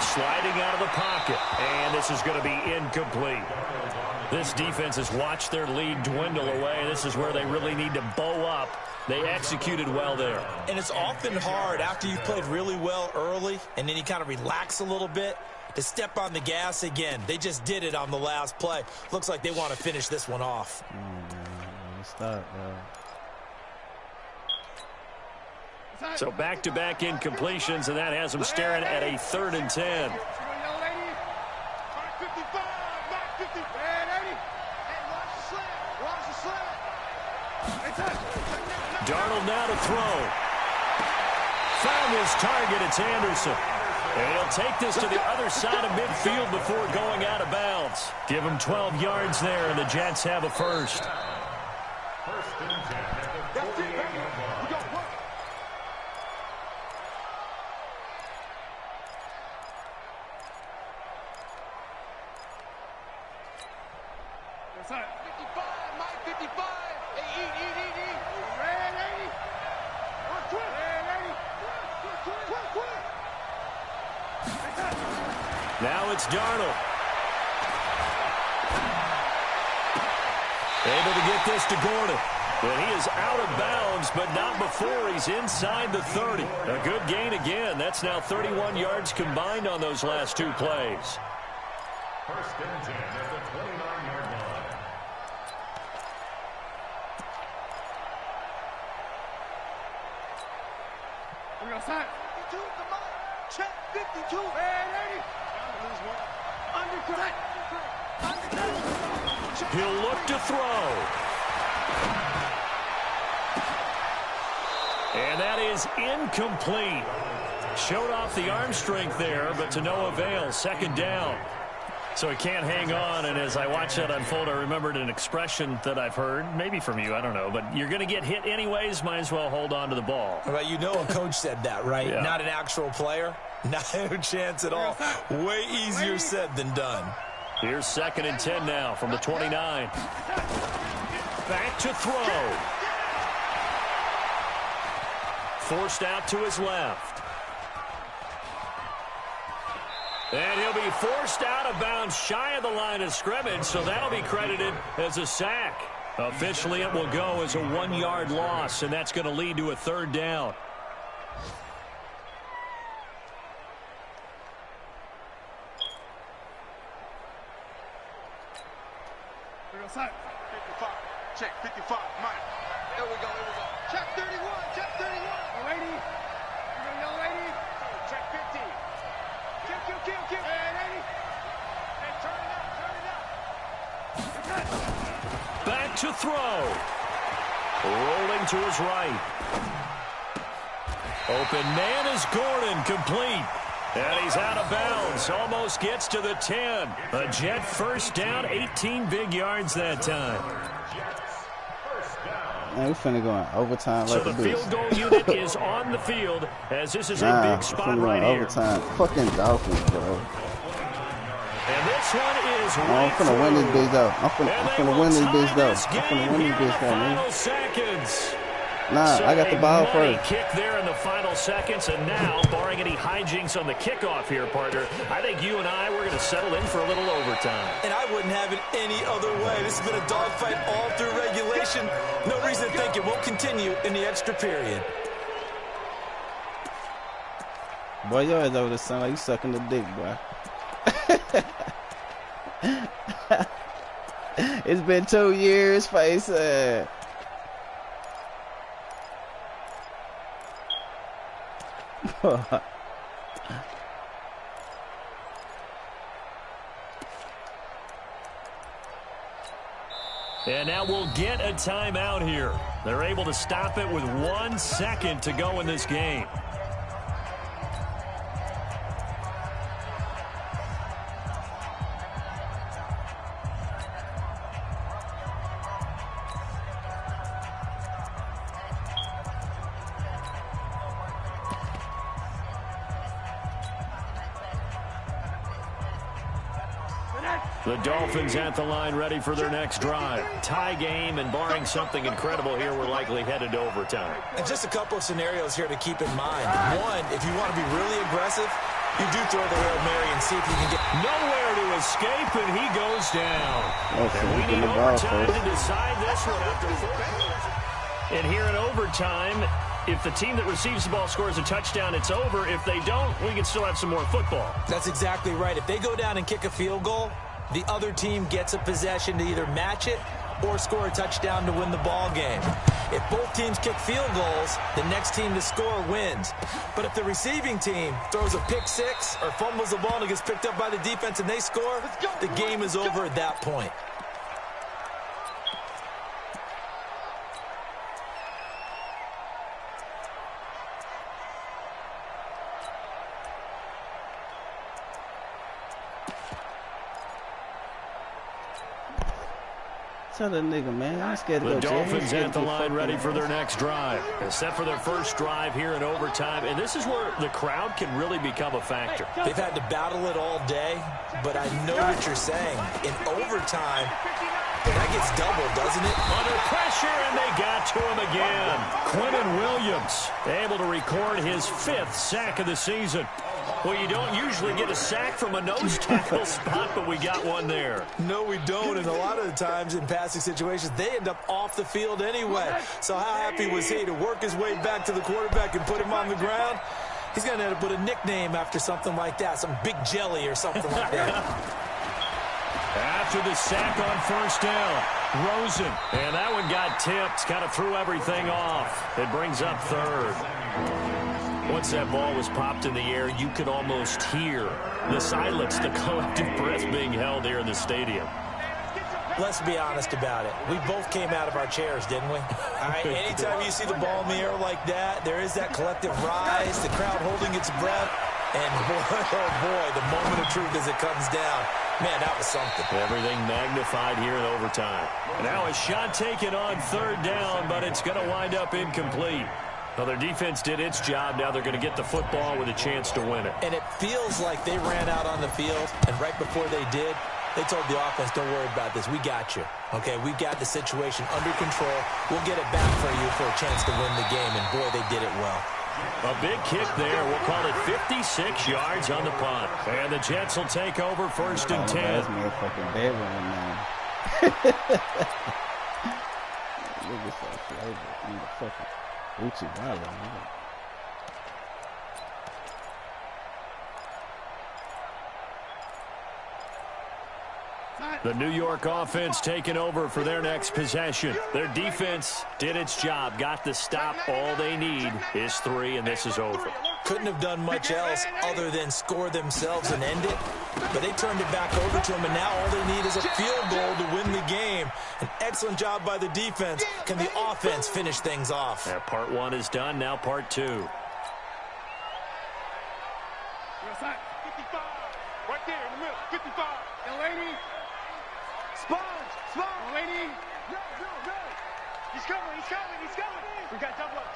Sliding out of the pocket. And this is going to be incomplete. This defense has watched their lead dwindle away. This is where they really need to bow up. They executed well there. And it's often hard after you've played really well early and then you kind of relax a little bit to step on the gas again. They just did it on the last play. Looks like they want to finish this one off. Stop, bro. So back-to-back incompletions, and that has them staring at a 3rd and 10. Darnold now to throw. Found his target. It's Anderson. And he'll take this to the other side of midfield before going out of bounds. Give him 12 yards there, and the Jets have a 1st. 1st and 10 at the 48-yard line. Now it's Darnold. Able to get this to Gordon. And he is out of bounds, but not before he's inside the 30. A good gain again. That's now 31 yards combined on those last 2 plays. 1st and 10 at the 29-yard line. We're outside. 52, come on. Check 52. Hey, He'll look to throw. And that is incomplete. Showed off the arm strength there, but to no avail. 2nd down. So he can't hang on, and as I watch that unfold, I remembered an expression that I've heard, maybe from you, I don't know, but you're going to get hit anyways, might as well hold on to the ball. Well, you know a coach said that, right? Yeah. Not an actual player. No chance at all. Way easier said than done. Here's 2nd and 10 now from the 29. Back to throw. Forced out to his left. And he'll be forced out of bounds shy of the line of scrimmage, so that'll be credited as a sack. Officially, it will go as a 1-yard loss, and that's going to lead to a 3rd down. Outside. 55. Check 55. Mike. There we go. Check 31. Check 31. Young lady. Young lady. Check 50. Kill. Hey, 80. Hey, turn it up. Back to throw. Rolling to his right. Open man is Gordon, complete. And he's out of bounds. Almost gets to the 10. A Jet first down, 18 big yards that time. Man, we finna go in overtime so like the a bitch. Field goal unit is on the field as this is a big spot right here. Overtime. Fucking Dolphins, bro. And this one is I'm finna win this bitch though. I'm finna win this bitch though. I'm finna win this bitch though, man. Final seconds. Nah, so I got the ball first. Kick there in the final seconds, and now, barring any hijinks on the kickoff here, partner, I think you and I, we're going to settle in for a little overtime. And I wouldn't have it any other way. This has been a dogfight all through regulation. No reason to think it won't continue in the extra period. Boy, your ass over there sound like you sucking the dick, boy. It's been 2 years, face ass. And now we'll get a timeout here. They're able to stop it with 1 second to go in this game. The Dolphins at the line, ready for their next drive. Tie game, and barring something incredible here, we're likely headed to overtime. And just a couple of scenarios here to keep in mind. One, if you want to be really aggressive, you do throw the Hail Mary and see if you can get nowhere to escape, and he goes down. Okay, and we need overtime to decide this one after 4. And here in overtime, if the team that receives the ball scores a touchdown, it's over. If they don't, we can still have some more football. That's exactly right. If they go down and kick a field goal, the other team gets a possession to either match it or score a touchdown to win the ball game. If both teams kick field goals, the next team to score wins. But if the receiving team throws a pick six or fumbles the ball and it gets picked up by the defense and they score, the game is over at that point. Tell that nigga, man, I'm scared to go. The Dolphins at the line, ready for their next drive. They're set for their first drive here in overtime, and this is where the crowd can really become a factor. They've had to battle it all day, but I know what you're saying. In overtime, that gets doubled, doesn't it? Under pressure, and they got to him again. Quinnen Williams able to record his 5th sack of the season. Well, you don't usually get a sack from a nose tackle spot, but we got one there. No, we don't, and a lot of the times in passing situations, they end up off the field anyway. So how happy was he to work his way back to the quarterback and put him on the ground? He's going to end up with a nickname after something like that, some Big Jelly or something like that. After the sack on first down, Rosen. And that one got tipped, kind of threw everything off. It brings up 3rd. Once that ball was popped in the air, you could almost hear the silence, the collective breath being held here in the stadium. Let's be honest about it. We both came out of our chairs, didn't we? All right, anytime you see the ball in the air like that, there is that collective rise, the crowd holding its breath, and boy, oh boy, the moment of truth as it comes down. Man, that was something. Everything magnified here in overtime. Now a shot taken on 3rd down, but it's going to wind up incomplete. Well, their defense did its job. Now they're going to get the football with a chance to win it. And it feels like they ran out on the field, and right before they did, they told the offense, don't worry about this. We got you. Okay, we've got the situation under control. We'll get it back for you for a chance to win the game, and boy, they did it well. A big kick there. We'll call it 56 yards on the punt. And the Jets will take over 1st and 10. That's motherfucking dead right now. Look at that flavor. Motherfucking Uchi Valley. The New York offense taking over for their next possession. Their defense did its job, got the stop. All they need is 3, and this is over. Couldn't have done much else other than score themselves and end it. But they turned it back over to them, and now all they need is a field goal to win the game. An excellent job by the defense. Can the offense finish things off? Yeah, part 1 is done, now part 2. 55. Right there in the middle. 55. Young lady. Sponge. Young lady. No. He's coming. We got double up.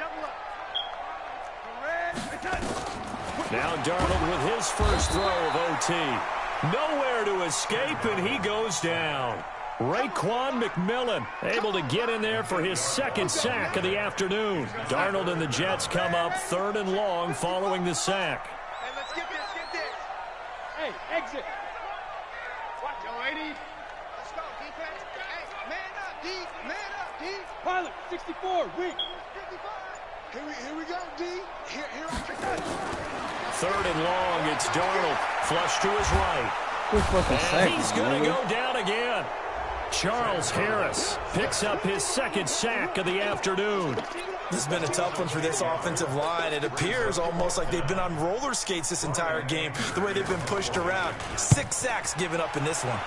Now Darnold with his first throw of OT. Nowhere to escape, and he goes down. Raekwon McMillan able to get in there for his second sack of the afternoon. Darnold and the Jets come up 3rd and long following the sack. Hey, let's get this. Hey, exit. Watch, young lady. Let's go, defense. Hey, man up, D. Pilot, 64, weak. 55. Here we go, D. Here I come. 3rd and long, it's Darnold. Flush to his right. And he's going to go down again. Charles Harris picks up his second sack of the afternoon. This has been a tough one for this offensive line. It appears almost like they've been on roller skates this entire game, the way they've been pushed around. 6 sacks given up in this one.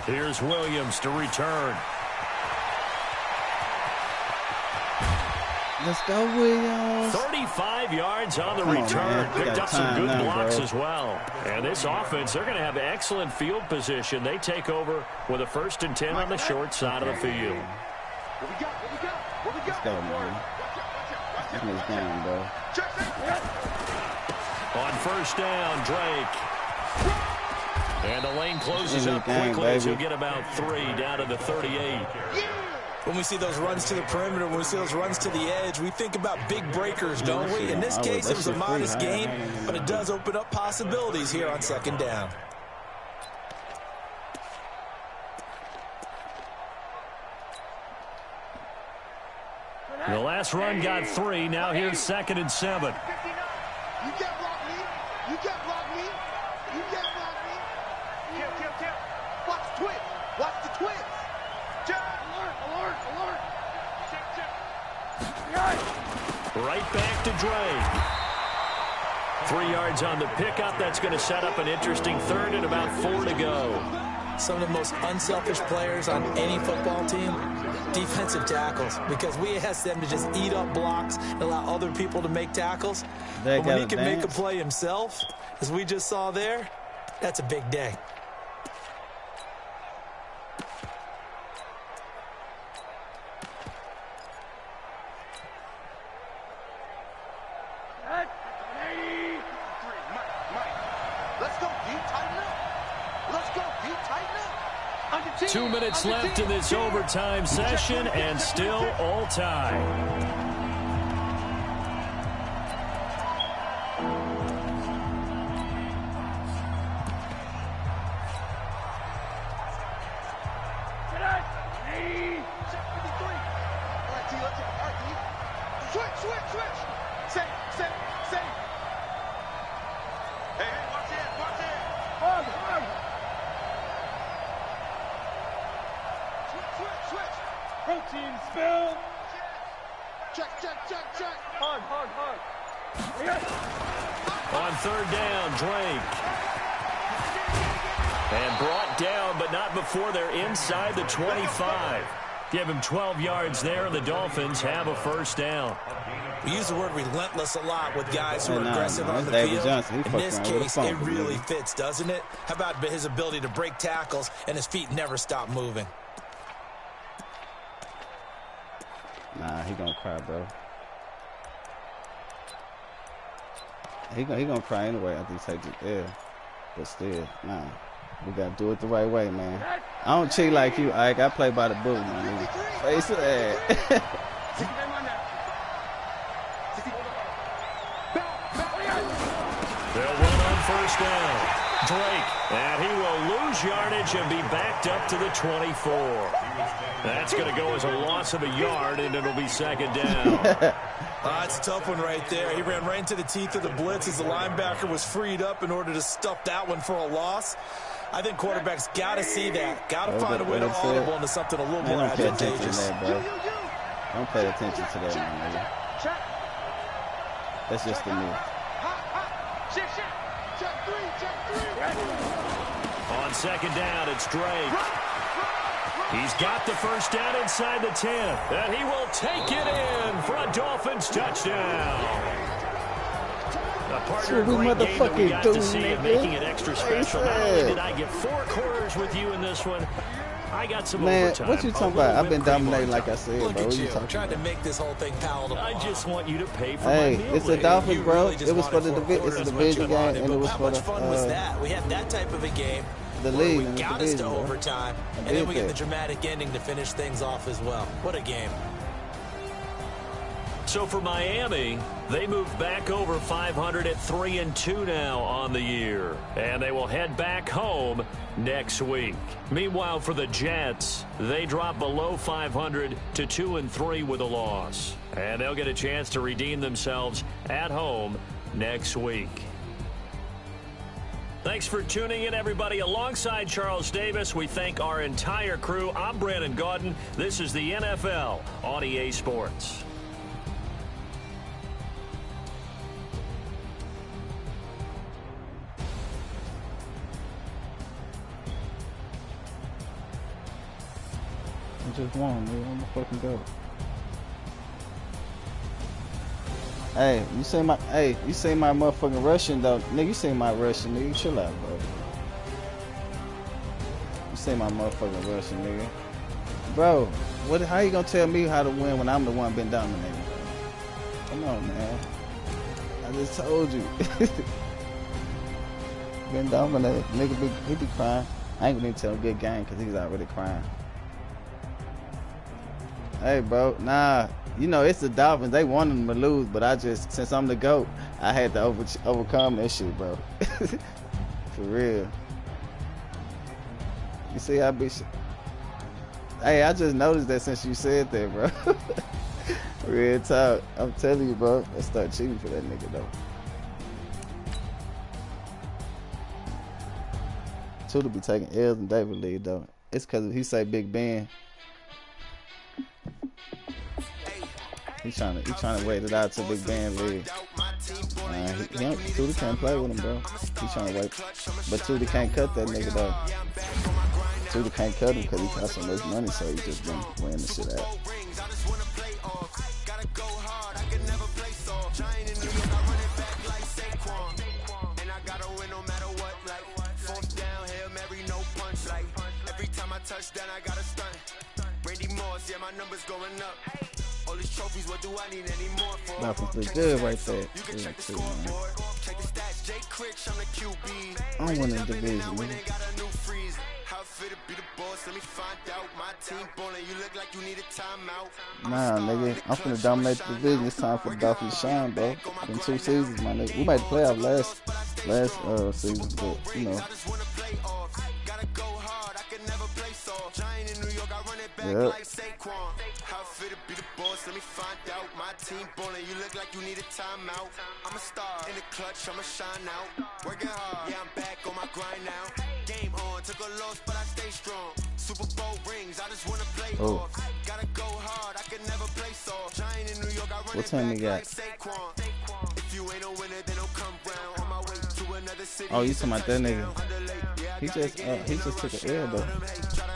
Here's Williams to return. Let's go, Williams. 35 yards on the return. Picked up some good blocks as well. And this offense, they're going to have excellent field position. They take over with a 1st and 10 on the short side of the field. Let's go, man. This is game, bro. On 1st down, Drake. And the lane closes up quickly as he'll get about 3 down to the 38. When we see those runs to the perimeter, when we see those runs to the edge, we think about big breakers, don't we? In this case, it was a modest gain, but it does open up possibilities here on 2nd down. The last run got 3. Now here's 2nd and 7. You can't block me. Kill. Watch the twins. Alert. Check. Right back to Drake. 3 yards on the pickup. That's going to set up an interesting 3rd and about 4 to go. Some of the most unselfish players on any football team, defensive tackles, because we ask them to just eat up blocks and allow other people to make tackles. But when he can make a play himself, as we just saw there, that's a big day. Let's go, D. Tighten up. 2 minutes left in this overtime session, and still all tied. Protein spill. Check. Hard. On 3rd down, Drake. And brought down, but not before they're inside the 25. Give him 12 yards there, and the Dolphins have a 1st down. We use the word relentless a lot with guys who are aggressive on the field. In this case, it really fits, doesn't it? How about his ability to break tackles and his feet never stop moving? Nah, he gonna cry, bro. He gonna cry anyway after he takes it there. But still, nah. We gotta do it the right way, man. I don't cheat like you, Ike. I play by the book, man. Face it. They'll run on first down. Drake, and he will lose yardage and be backed up to the 24. That's going to go as a loss of a yard, and it'll be second down. It's a tough one right there. He ran right into the teeth of the blitz as the linebacker was freed up in order to stuff that one for a loss. I think quarterbacks got to see that. Got to find a way to audible into something a little more advantageous. Don't pay attention to that, man. That's just the move. On second down, it's Drake. He's got the first down inside the 10, and he will take it in for a Dolphins touchdown. A partner, a great game that we got to see and making it extra special. Not only did I get 4 quarters with you in this one, I got some overtime. What you talking about? I've been dominating like I said, Look bro. at you. Tried to make this whole thing palatable. I just want you to pay for my meal. It's the Dolphins, bro. It was for the division game, and it was for the. How much fun was that? We had that type of a game. The league, we got us to overtime, and then we get the dramatic ending to finish things off as well. What a game. So for Miami, they move back over 500 at 3-2 now on the year, and they will head back home next week. Meanwhile, for the Jets, they drop below 500 to 2-3 with a loss, and they'll get a chance to redeem themselves at home next week. Thanks for tuning in, everybody. Alongside Charles Davis, we thank our entire crew. I'm Brandon Gaudin. This is the NFL on EA Sports. I just won, man. I'm gonna fucking go. Hey, you say my motherfucking Russian though, nigga. You say my Russian, nigga. Chill out, bro. You say my motherfucking Russian, nigga. Bro, how you gonna tell me how to win when I'm the one been dominating, bro? Come on, man. I just told you. Been dominated, nigga. He be crying. I ain't gonna even tell him good game because he's already crying. Hey, bro, nah. You know, it's the Dolphins. They wanted them to lose, but I just, since I'm the GOAT, I had to overcome that shit, bro. For real. You see how be. Hey, I just noticed that since you said that, bro. Real talk. I'm telling you, bro. Let's start cheating for that nigga, though. Tudor be taking L's and David lead, though. It's because he say Big Ben. He's trying to wait it out to Big Ben league. Tudor can't play with him, bro. He's trying to wait, but Tudor can't cut that nigga though. Tudor can't cut him because he got so much money, so he just been wearing the shit out. Touchdown, I got a stunt. Randy Moss, yeah, my numbers going up. All these trophies, what do I need any more for? Dolphins look good right there. You can check the scoreboard. Check the stats, Jay Critch, I'm the QB. I'm winning the division, man. How fit to be the boss? Let me find out. My team ballin', you look like you need a timeout. Nah, nigga, I'm finna dominate the division. It's time for the Dolphins to shine, bro. Been 2 seasons, my nigga. We made the playoff last season, but you know. Yep. How fit to be the boss? Let me find out. My team ballin', you look like you need a timeout. I'm a star in the clutch, I'ma shine out. Working hard, yeah, I'm back on my grind now. Game on, took a loss, but I stay strong. Super Bowl rings, I just wanna play off. Gotta go hard, I can never play soft. Giant in New York, I run it back like Saquon. If you ain't a winner, then don't come round. On my way to another city. Oh, you talking about that nigga? He just took an L though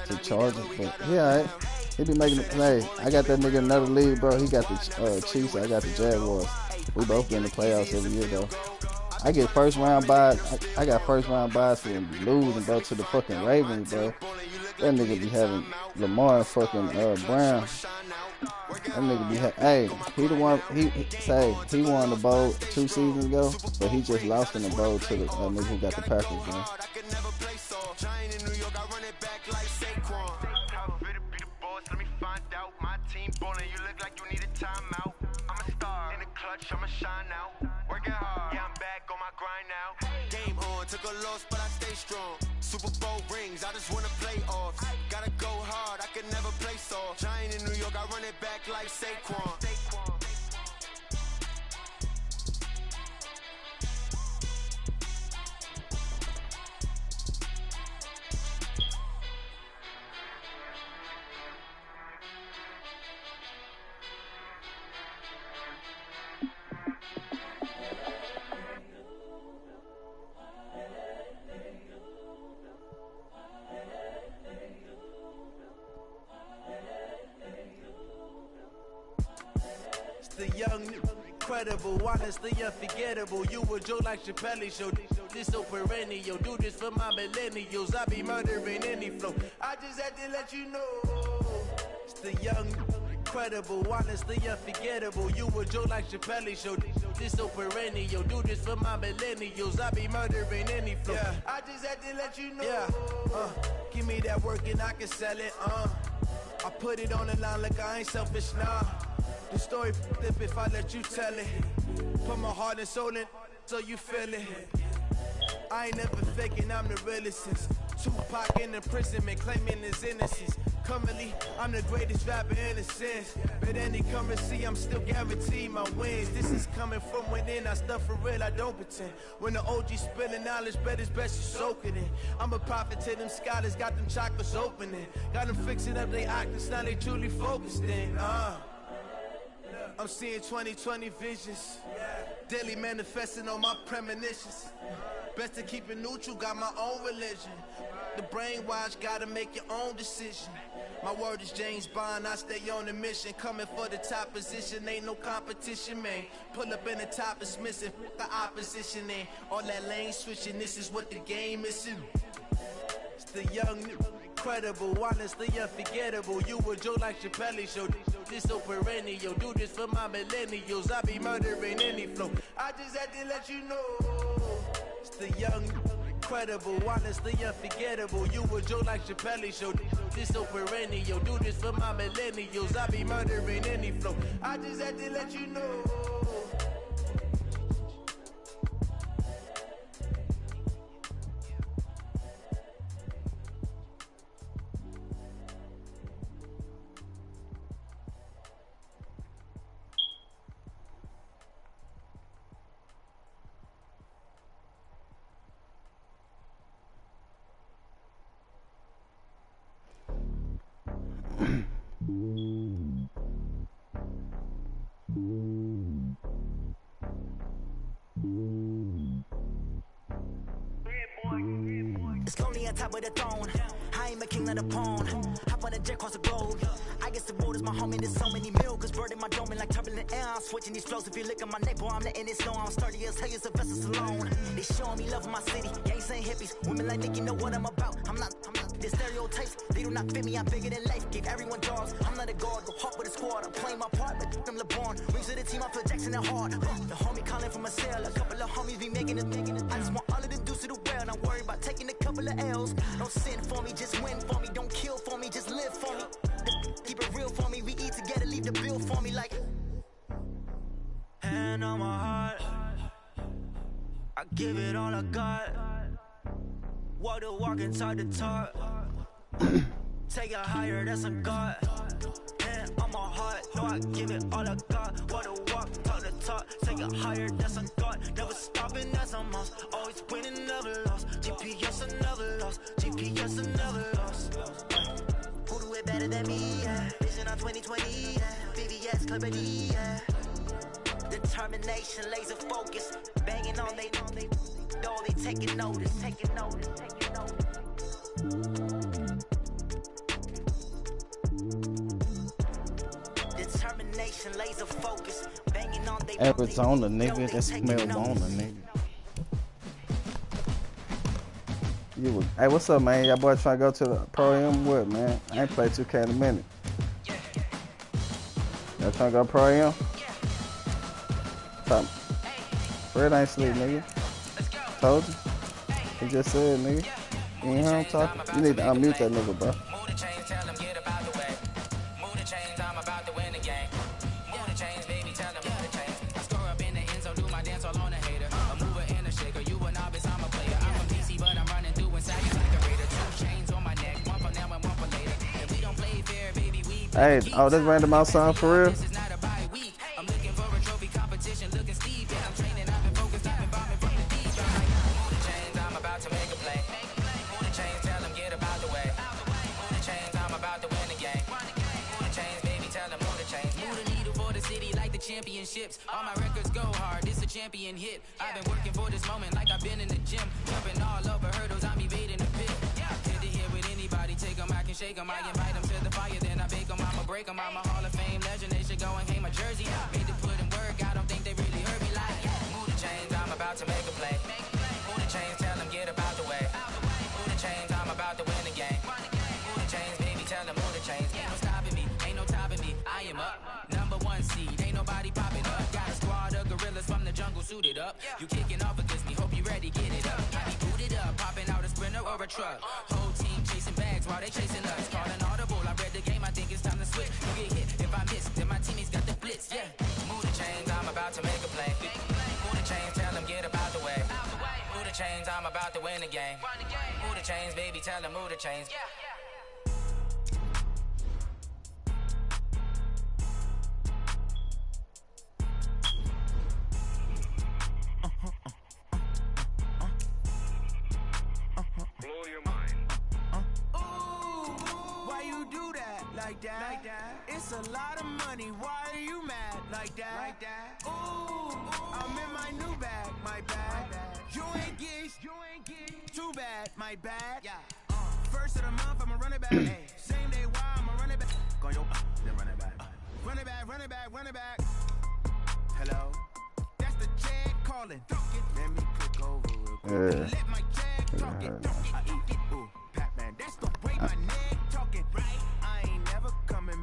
to Chargers, but yeah, right. He be making it. Hey, I got that nigga another league, bro. He got the Chiefs, I got the Jaguars. We both get in the playoffs every year though. I get first round buys. I got first round buys for them losing, bro, to the fucking Ravens, bro. That nigga be having Lamar and fucking Brown. That nigga be hey, he the one. He won the bowl 2 seasons ago, but he just lost in the bowl to the nigga who got the Packers, man. You look like you need a timeout. I'm a star in the clutch, I'ma shine out. Working hard, yeah, I'm back on my grind now. Game on. Super Bowl rings, I just wanna play off. Gotta go hard, I can never play soft. Giant in New York, I run it back like Saquon. The young, incredible, honestly unforgettable. You a joke like Chappelle show. This so perennial. Do this for my millennials. I be murdering any flow. I just had to let you know. It's the young, incredible, honestly unforgettable. You a joke like Chappelle show. This so perennial. Do this for my millennials. I be murdering any flow. Yeah. I just had to let you know. Yeah. Give me that work and I can sell it. I put it on the line like I ain't selfish, nah. The story flip if I let you tell it. Put my heart and soul in so you feel it. I ain't never faking, I'm the realest since Tupac in imprisonment, claiming his innocence. Currently, I'm the greatest rapper in a sense. But any currency, I'm still guaranteed my wins. This is coming from within, I stuff for real, I don't pretend. When the OG spilling knowledge, bet it's best you soak it in. I'm a prophet to them scholars, got them chakras opening. Got them fixing up their octaves, now they truly focused in. I'm seeing 2020 visions, daily manifesting on my premonitions. Best to keep it neutral, got my own religion. The brainwash, gotta make your own decision. My word is James Bond, I stay on a mission. Coming for the top position, ain't no competition, man. Pull up in the top is missing, the opposition ain't. All that lane switching, this is what the game is. It's the young, incredible, honestly unforgettable. You a joke like Chappelle show. This so perennial. Do this for my millennials. I be murdering any flow. I just had to let you know. It's the young, incredible, honestly unforgettable. You a joke like Chappelle show. This so perennial. Do this for my millennials. I be murdering any flow. I just had to let you know. It's lonely on top of the throne. I ain't a king of the pawn. Hop on a jet across the globe. I guess the road is my home and there's so many milkers birding my dome like turbulent air. I'm switching these flows. If you look at my neck, boy, I'm letting it snow. I'm sturdy as hell, a vessel alone. They showing me love in my city. Gang saying hippies. Women like Nick, you know what I'm about. I'm not. The stereotypes, they do not fit me. I'm bigger than life. Gave everyone jobs. I'm not a guard. Go hard with a squad. I'm playing my part, but them LeBron. Rings to the team. I feel Jackson and hard. The homie calling from a cell. A couple of homies be making it. I just want all of them dudes to do well. Not worry about taking a couple of L's. Don't sin for me, just win for me. Don't kill for me, just live for me. Keep it real for me. We eat together, leave the bill for me like. Hand on my heart, I give it all I got. Walk the walk and talk the talk. Take it higher, that's a God. Hand on my heart, no, I give it all I got. Walk the walk, talk the talk. Take it higher, that's a God. Never stopping, that's a must. Always winning, never lost. GPS, I never lost. GPS, I never lost. Who do it better than me? Yeah. Vision on 2020, yeah. VVS, Clarity, yeah. Determination, laser focus. Banging on they know they taking notice. Taking notice. Determination, laser focus. Banging on they Arizona, nigga. That's marijuana, nigga. Hey, what's up, man? Y'all boys trying to go to the Pro Am? What, man? I ain't played 2K in a minute. Y'all trying to go Pro Am? Fred ain't sleep, nigga. Told you. He just said, nigga. You ain't hear him talking? You need to unmute that nigga, bro. Move the chains, tell them get about the way. Move the chains, I'm about to win the game. Move the chains, baby, tell them move the chains. I score up in the end, so do my dance all on a hater. A mover and a shaker, you a novice, I'm a player. I'm from DC, but I'm running through inside you like a raider. Hey, oh, this random out song for real? Championships, all my records go hard. This a champion hit. I've been working for this moment like I've been in the gym, jumping all over hurdles. I'm evading the pit. Hit to hit with anybody, take them, I can shake them. I invite them to the fire, then I bake them. I'ma break them. I'm a Hall of Fame legend. They should go and hang my jersey. Made to put in work. I don't think they really heard me like. Move the chains, I'm about to make a play. Move the chains, tell them get up out the way. Move the chains, I'm about to win the game. Move the chains, baby, tell them move the chains. Ain't no stopping me, ain't no topping me. I am up, #1 seed. Body popping up, got a squad of gorillas from the jungle suited up. You kicking off against me, hope you ready, get it up. I be booted up, popping out a sprinter or a truck. Whole team chasing bags while they chasing us. Calling audible, I read the game, I think it's time to switch. You get hit, if I miss, then my teammates got the blitz, yeah. Move the chains, I'm about to make a play. Move the chains, tell them get up out the way. Move the chains, I'm about to win the game. Move the chains, baby, tell them move the chains. Like that. It's a lot of money. Why are you mad like that? Ooh, I'm in my new bag, my bag. You ain't get too bad, my bad. Yeah. First of the month, I'ma run it back. Same day, why I'ma run it back? Go yo, then run it back. Run it back, run it back, run it back. Hello, that's the Jag calling. Let me click over real quick. Let my Jag talk it. I eat it. Ooh, Pac-Man, that's the way my neck talking. Right.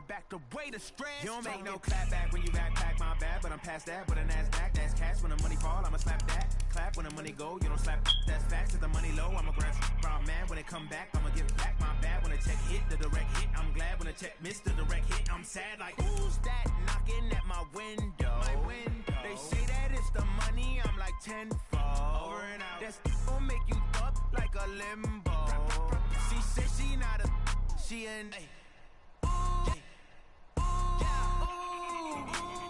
Back the way the stress. You don't make no clap back when you backpack, my bad. But I'm past that with a NASDAQ. That's cash when the money fall. I'ma slap that. Clap when the money go. You don't slap. That's facts. If the money low, I'ma grab brown man. When it come back, I'ma give back my bad. When the check hit, the direct hit. I'm glad when the check missed the direct hit. I'm sad like who's that knocking at my window? My window. They say that it's the money. I'm like tenfold. Over and out. That's gonna make you up like a limbo. She said she not a. She in.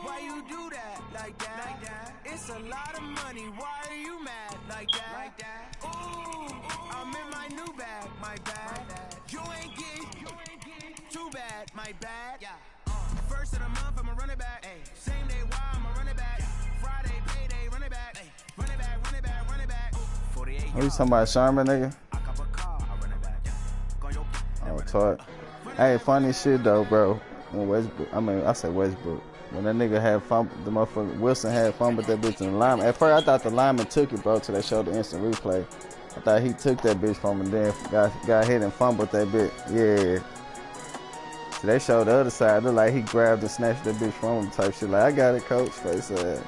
Why you do that like that? It's a lot of money. Why are you mad like that? Ooh, I'm in my new bag, my bag. You ain't get too bad, my bad. Yeah. First of the month, I'ma run it back. Same day, why I'ma run it back. Friday, payday, run it back. Run it back, run it back, run it back. 48. What you talking about, Sherman, nigga? Oh, talk. Hey, funny shit though, bro. When Westbrook, I say Westbrook. When that nigga had fumbled, the motherfucker Wilson had fumbled that bitch in the lineman. At first, I thought the lineman took it, bro, till they showed the instant replay. I thought he took that bitch from him, then got hit and fumbled that bitch. Yeah. So they showed the other side. It looked like he grabbed and snatched that bitch from him type shit. Like, I got it, coach. Face ass.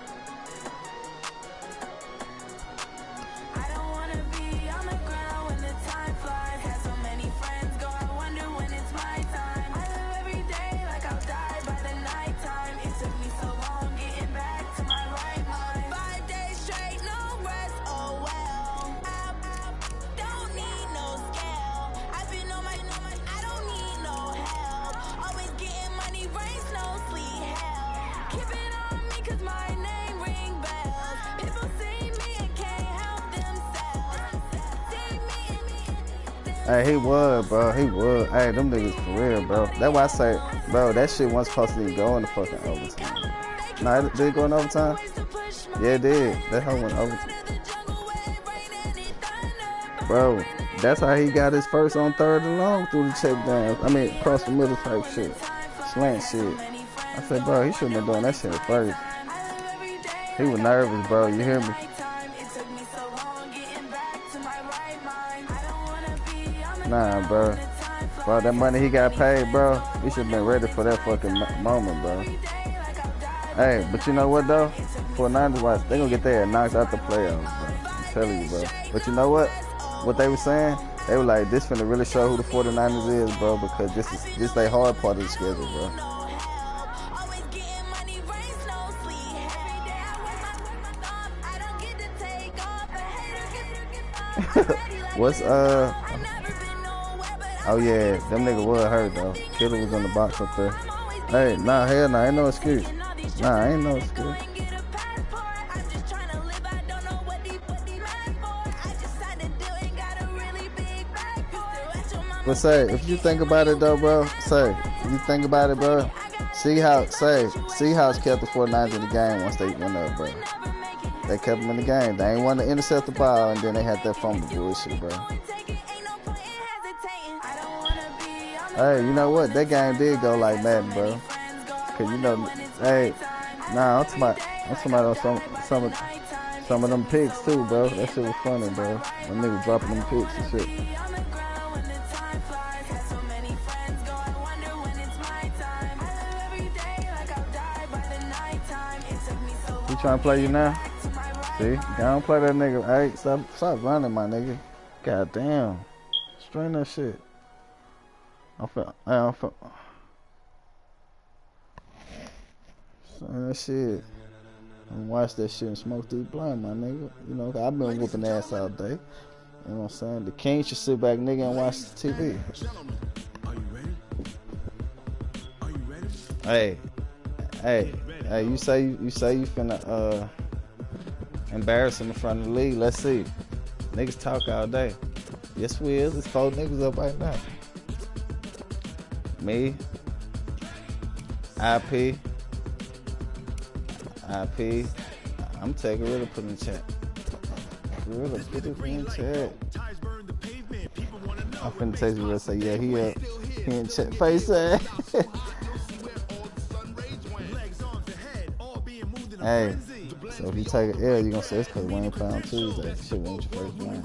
Hey, he would, bro. He would. Hey, them niggas for real, bro. That's why I say, bro, that shit wasn't supposed to even go in the fucking overtime. Nah, did it go in overtime? Yeah, it did. That whole went overtime. Bro, that's how he got his first on 3rd and long through the check down. I mean, across the middle type shit. Slant shit. I said, bro, he shouldn't have done that shit at first. He was nervous, bro. You hear me? Nah, bro. Bro, that money he got paid, bro, he should have been ready for that fucking moment, bro. Hey, but you know what, though? For Niners watch, they gonna get their ass knocked out the playoffs, bro. I'm telling you, bro. But you know what? What they were saying? They were like, this finna really show who the 49ers is, bro, because this they hard part of the schedule, bro. What's Oh yeah, them nigga was hurt though. Killer was in the box up there. Hey, nah, hell nah, ain't no excuse. Nah, ain't no excuse. But say, if you think about it though, bro, say, if you think about it, bro, Seahawks kept the 49ers in the game once they went up, bro. They kept them in the game. They ain't want to intercept the ball, and then they had that fumble bullshit, bro. Hey, you know what? That game did go like Madden, bro. Cause you know, hey, nah, I'm talking about some of them picks too, bro. That shit was funny, bro. Them niggas dropping them picks and shit. He trying to play you now? See? Don't play that nigga. Hey, stop running, my nigga. God damn. Strain that shit. Strain that shit. And watch that shit and smoke through blind, my nigga. You know, I've been whooping ass all day. You know what I'm saying? The king should sit back, nigga, and watch the TV. Hey, you say you finna embarrass him in front of the league. Let's see. Niggas talk all day. Yes, we is. It's 4 niggas up right now. Me, IP. I'm taking Gorilla, put in the chat. Gorilla, put it in the chat. I'm finna text Gorilla, say, yeah, he up. He in chat. Face ass. Hey, so if you take an L, you gonna say it's because we ain't playing on Tuesday. Shit, we ain't your first game.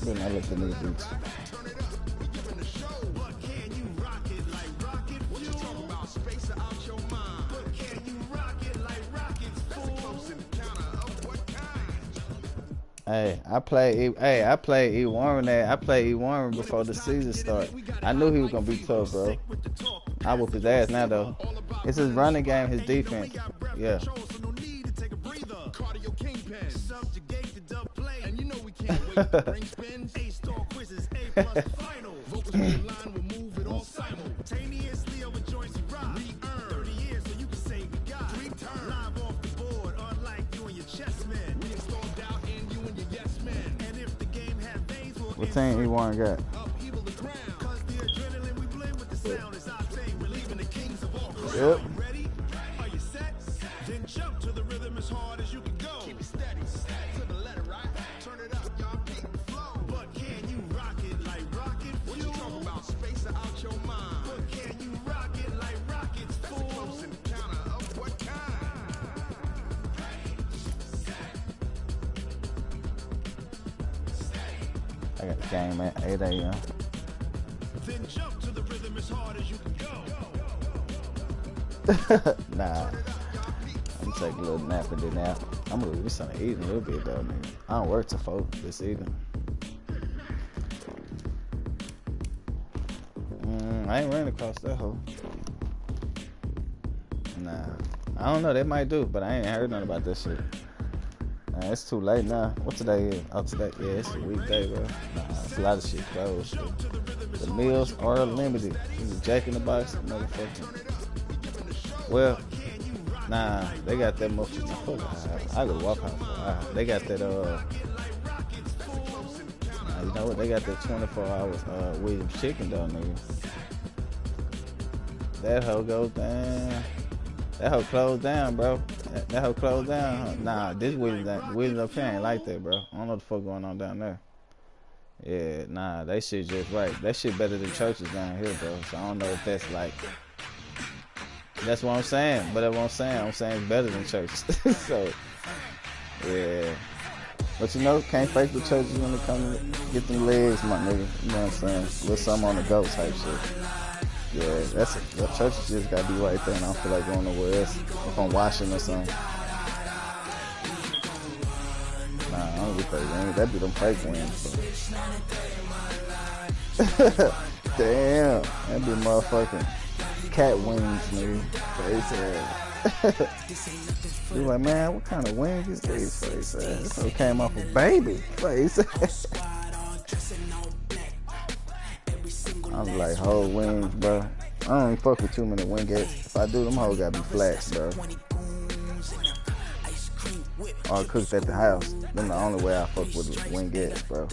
Then I look at these dudes. Hey, I played E Warren before the season started. I knew he was gonna be tough, bro. I whoop his ass now though. It's his running game, his defense. Yeah. What team he Warren got? Yep. I got the game at 8 a.m. Nah. I'm gonna take a little nap and then nap. I'm gonna do something to eat a little bit though, man. I don't work till 4 this evening. I ain't running across that hole. Nah. I don't know, they might do, but I ain't heard nothing about this shit. Nah, it's too late now. What today is? Oh, today, yeah, it's a weekday, bro. Nah, it's a lot of shit closed. Shit. The meals are limited. You Jack in the Box, motherfucker. Well, nah, they got that motherfucker. I could walk out for a while. They got that, you know what? They got that 24 hours, Williams chicken though, nigga. That hoe goes down. That hoe closed down, bro. That hoe closed down. Nah, this Williams up here ain't like that, bro. I don't know what the fuck going on down there. Yeah, nah, that shit just right. That shit better than churches down here, bro. So I don't know if that's like. That's what I'm saying. But that's what I'm saying it's better than churches. So, yeah. But you know, can't fake the churches when it comes to get them legs, my nigga. You know what I'm saying? With something on the go type shit. Yeah, the churches just gotta be right there, and I don't feel like going nowhere else. If I'm washing or something. Nah, I don't get that ring. That be them fake wings. So. Damn, that be motherfucking cat wings, nigga. Face ass. He was like, man, what kind of wings is these? So he said, this one came off a baby. So he said, I was like, whole wings, bro. I don't even fuck with too many wingettes. If I do, them hoes gotta be flat, bro. Or cooked at the house. Them the only way I fuck with wingettes, bro.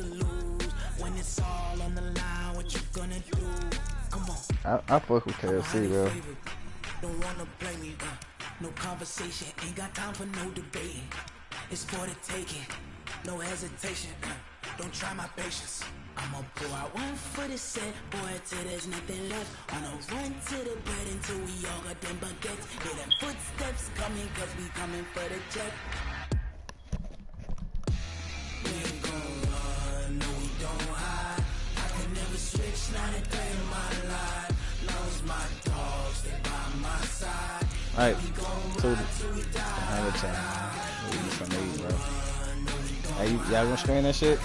I fuck with KFC, bro. Don't wanna play me, no conversation, ain't got time for no debating. It's for the taking, no hesitation. Don't try my patience. I'ma pour out one for the set, boy, till there's nothing left. On a run to the bread until we all got them baguettes. Hear them footsteps coming, cause we coming for the check. We ain't gon' run, no we don't hide. I can never switch, not a day in my life. Long as my dogs, they by my side. Alright, have a time. Bro. Hey, y'all gonna stream that shit?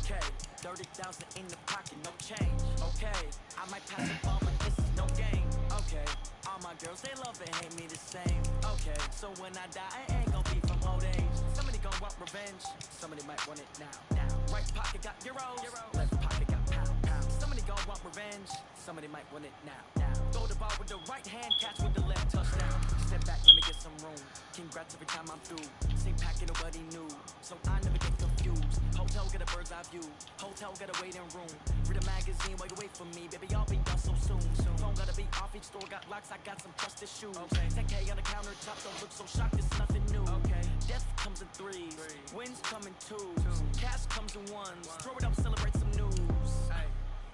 Okay, 30,000 in the pocket, no change. Okay, I might pass the ball, but this is no game. Okay, all my girls, they love and hate me the same. Okay, so when I die, I ain't gonna be from old age. Somebody gonna want revenge, somebody might want it now. Right pocket got euros, left pocket got pound. Somebody gonna want revenge, somebody might want it now. Go to ball with the right hand, catch with the left, touchdown. Step back, let me get some room. Congrats every time I'm through. Same packet, nobody knew, so I never get confused. views. Hotel get a bird's eye view. Hotel get a waiting room. Read a magazine while you wait for me, baby. I'll be done so soon. Phone gotta be off, each store got locks. I got some trusted shoes. 10K on the countertop, don't look so shocked. It's nothing new. Death comes in threes, wins come in twos, cash comes in ones. Throw it up, celebrate some news.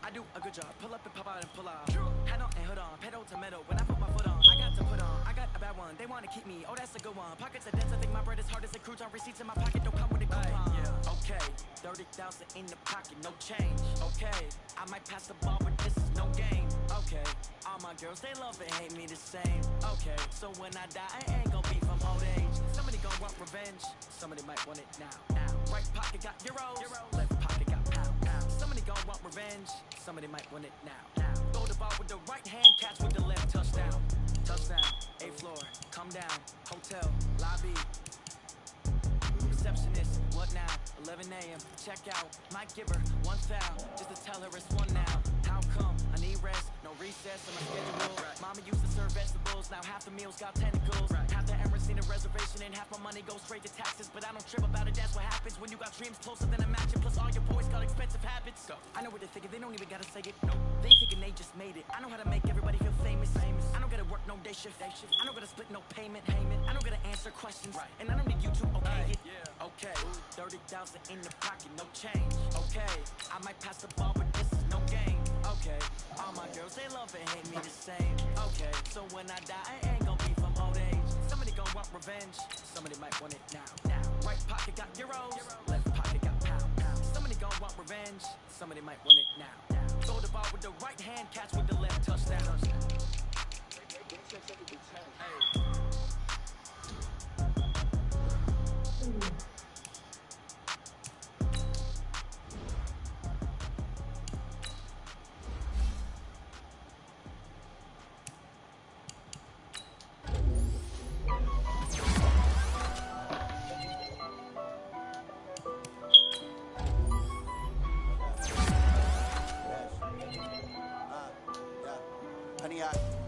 I do a good job. Pull up and pop out and pull out. Head on and hood on, pedal to metal. When I put my foot on, I got to put on. I got a bad one. They want to keep me. Oh, that's a good one. Pockets are dense. I think my bread is hard as a crouton. Receipts in my pocket don't come with a coupon. Okay, 30,000 in the pocket, no change. Okay, I might pass the ball, but this is no game. Okay, all my girls they love and hate me the same. Okay, so when I die, I ain't gonna be from old age. Somebody gonna want revenge. Somebody might want it now. Right pocket got euros. Left pocket got pounds. Somebody gon' want revenge. Somebody might want it now. Throw the ball with the right hand, catch with the left. Touchdown. Touchdown. 8th floor. Come down. Hotel. Lobby. Receptionist. What now? 11 a.m. Check out. Might give her one foul just to tell her it's one now. How come? I need rest. No recess on my schedule. Mama used to serve vegetables. Now half the meals got tentacles. Half the Emirates need a reservation and half my money goes straight to taxes. But I don't trip about it. That's what happens when you got dreams closer than a mansion. Plus all your boys got expensive habits. I know what they're thinking. They don't even gotta say it. No, they thinking they just made it. I know how to make everybody feel famous. I don't gotta work no day shift. I don't gotta split no payment. I don't gotta answer questions. And I don't need you to okay it. Okay, 30,000 in the pocket, no change. Okay, I might pass the ball, but this is no game. Okay, all my girls they love and hate me the same. Okay, so when I die, I ain't gonna be from old age. Somebody gon' want revenge. Somebody might want it now. Right pocket got euros. Left pocket got pounds. Somebody gon' want revenge. Somebody might want it now. Throw the ball with the right hand, catch with the left. Touchdown.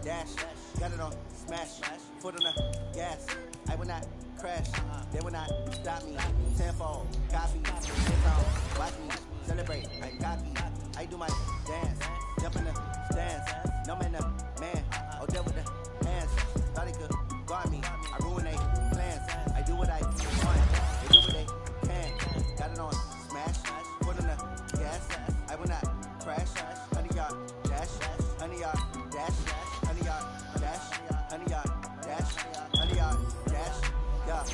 Dash, got it on, smash, foot on the gas. I will not crash, they will not stop me. Tenfold, copy, hands on, watch me celebrate. I cocky, I do my dance, jump in the stands. No man, the man, oh there with the hands. Thought he could guard me, I ruin they plans. I do what I want, they do what they can. Got it on, smash, foot on the gas. I will not crash, 100 yard dash, 100 yard dash. 100 yard dash, 100 yard dash, 100 yard dash, yeah.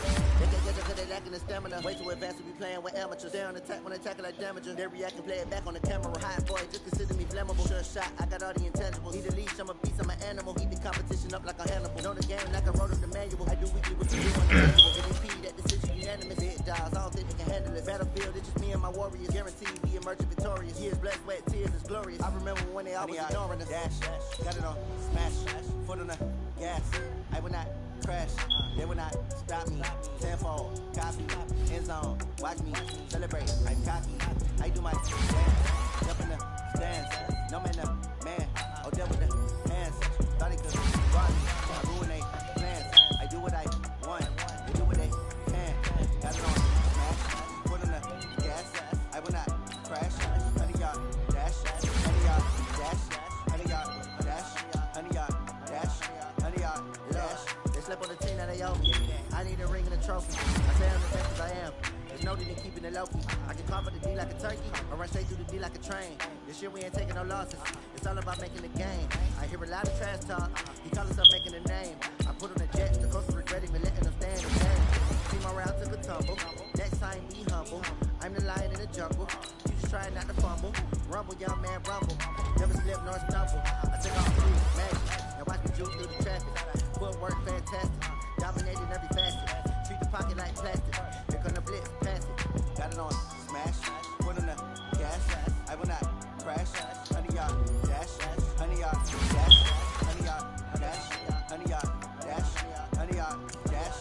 They get good at acting the stamina. Way too advanced to be playing with amateurs. They on attack when they tackle like damaging. They react and play it back on the camera. Hot boy, just consider me flammable. Sure shot, I got all the intangibles. Need a leash, I'm a beast, I'm an animal. Heat the competition up like a Hannibal. Know the game like I wrote up the manual. I do weekly what you do on the manual. MVP, that decision unanimous. Hit dials, I don't think they can handle it. Battlefield, it's just me and my warriors. Guaranteed be emerging victorious. Years, blood, sweat, tears, it's glorious. I remember when they always ignoring us. Dash, got it on, smash, foot on the gas. I will not crash, they will not stop me. Tenfold, copy, end zone, watch me celebrate. I'm cocky, I do my dance, jump in the stands. No man, the man, oh there with the hands. Thought he could guard me, I ruin they plans. I do what I want, they do what they can. Got it on, smash, foot on the gas. I will not crash, 100 yard dash, 100 yard dash, 100 yard dash, 100 yard dash, 100 yard dash. They slept on the team, now they owe me. I need a ring and a trophy. I say I'm the best as I am. There's no need in keeping it low-key. I can cover the D like a turkey, or run straight through the D like a train. This year we ain't taking no losses. It's all about making the game. I hear a lot of trash talk. He call himself making a name. I put on the jets, the coast regret even letting them stand in the game. See my route took a tumble. Next time be humble. I'm the lion in the jungle. You just try not to fumble. Rumble, young man, rumble. Never slip nor stumble. I took off through magic. Now watch me juke through the traffic. Footwork fantastic. Dominating every facet. Treat the pocket like plastic. Here come the blitz, pass it. Got it on, smash. Put on the gas. I will not crash. 100 yard dash. 100 yard dash. 100 yard dash. 100 yard dash. 100 yard dash.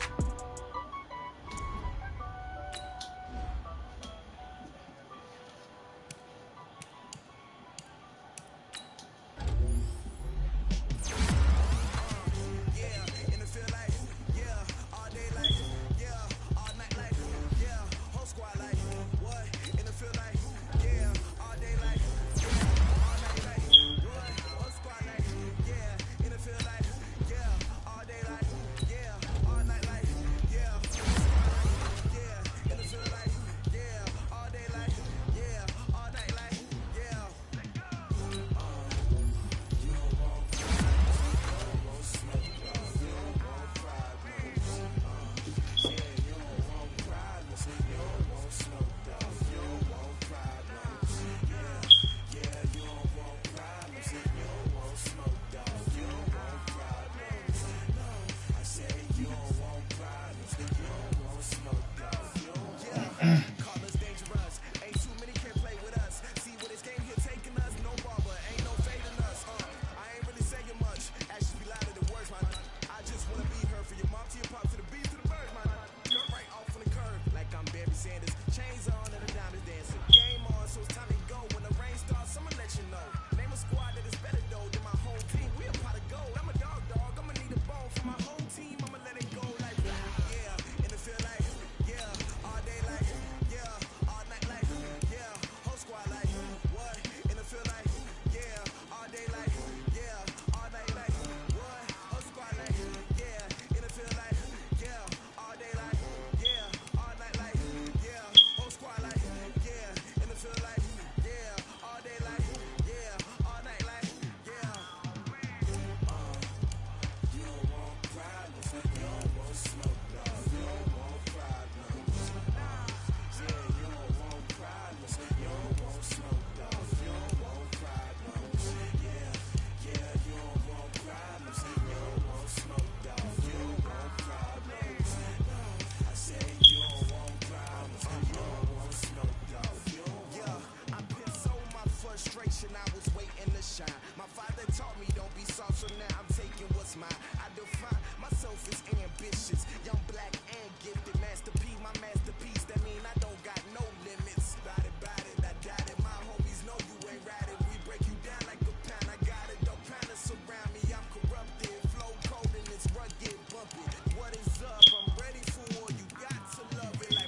shine. My father taught me don't be soft, so now I'm taking what's mine. I define myself as ambitious, young, black, and gifted. Master P, my masterpiece. That mean I don't got no limits. Bout it, I doubt it. My homies know you ain't ride it. We break you down like a pound. I got it, don't pound us around me. I'm corrupted, flow cold and it's rugged, bumpy. What is up? I'm ready for war. You got to love it like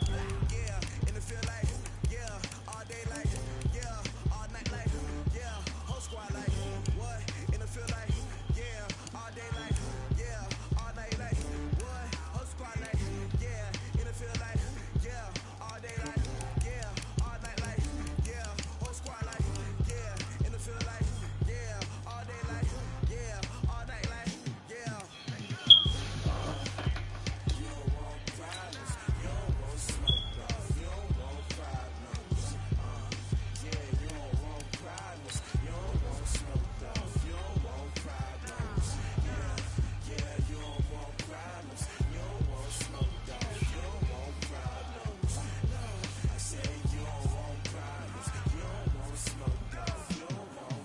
yeah, and it feel like yeah, all day like yeah, all night like yeah, whole squad like what? And it feel like yeah, all day like yeah, all night like what? Whole squad like yeah, and it feel like yeah, all day like yeah, all night like yeah, whole squad like yeah, and it feel like yeah, all day like yeah, all night like yeah. You don't want problems, you don't want smoke though, you don't want problems. Yeah, you don't want problems, you don't want smoke though, you don't want problems. Yeah, you don't want problems, you don't want smoke though, you don't want problems. No, I said you don't want problems, you don't want smoke though, you don't want.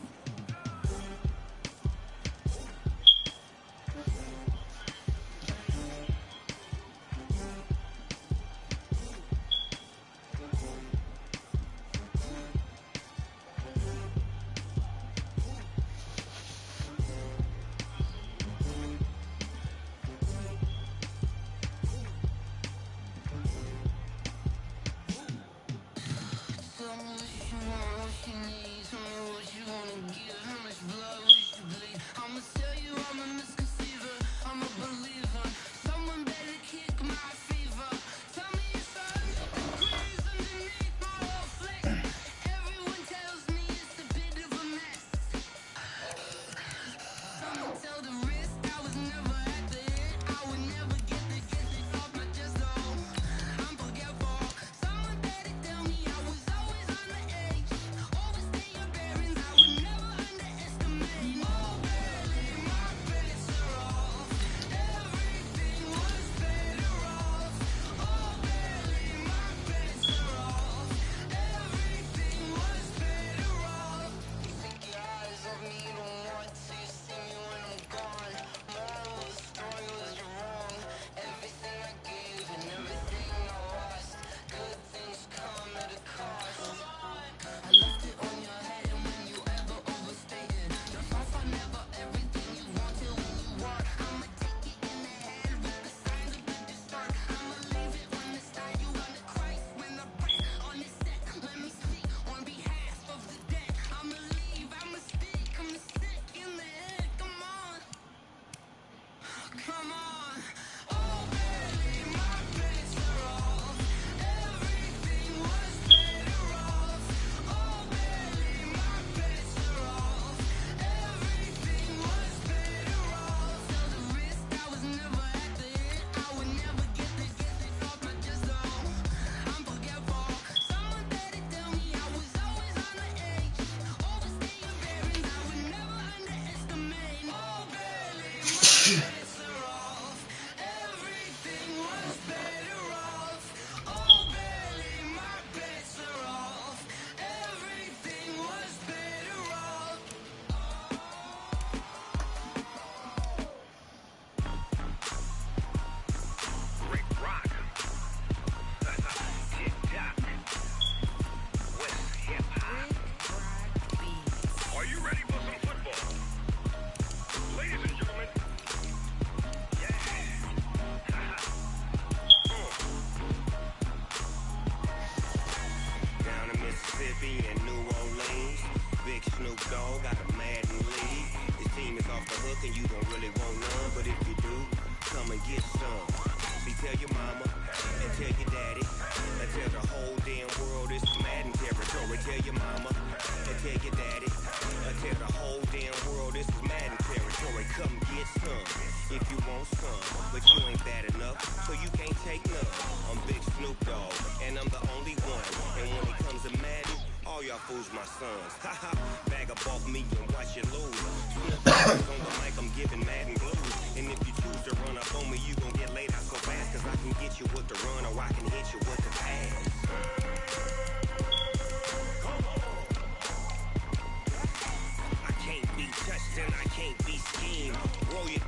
Roll it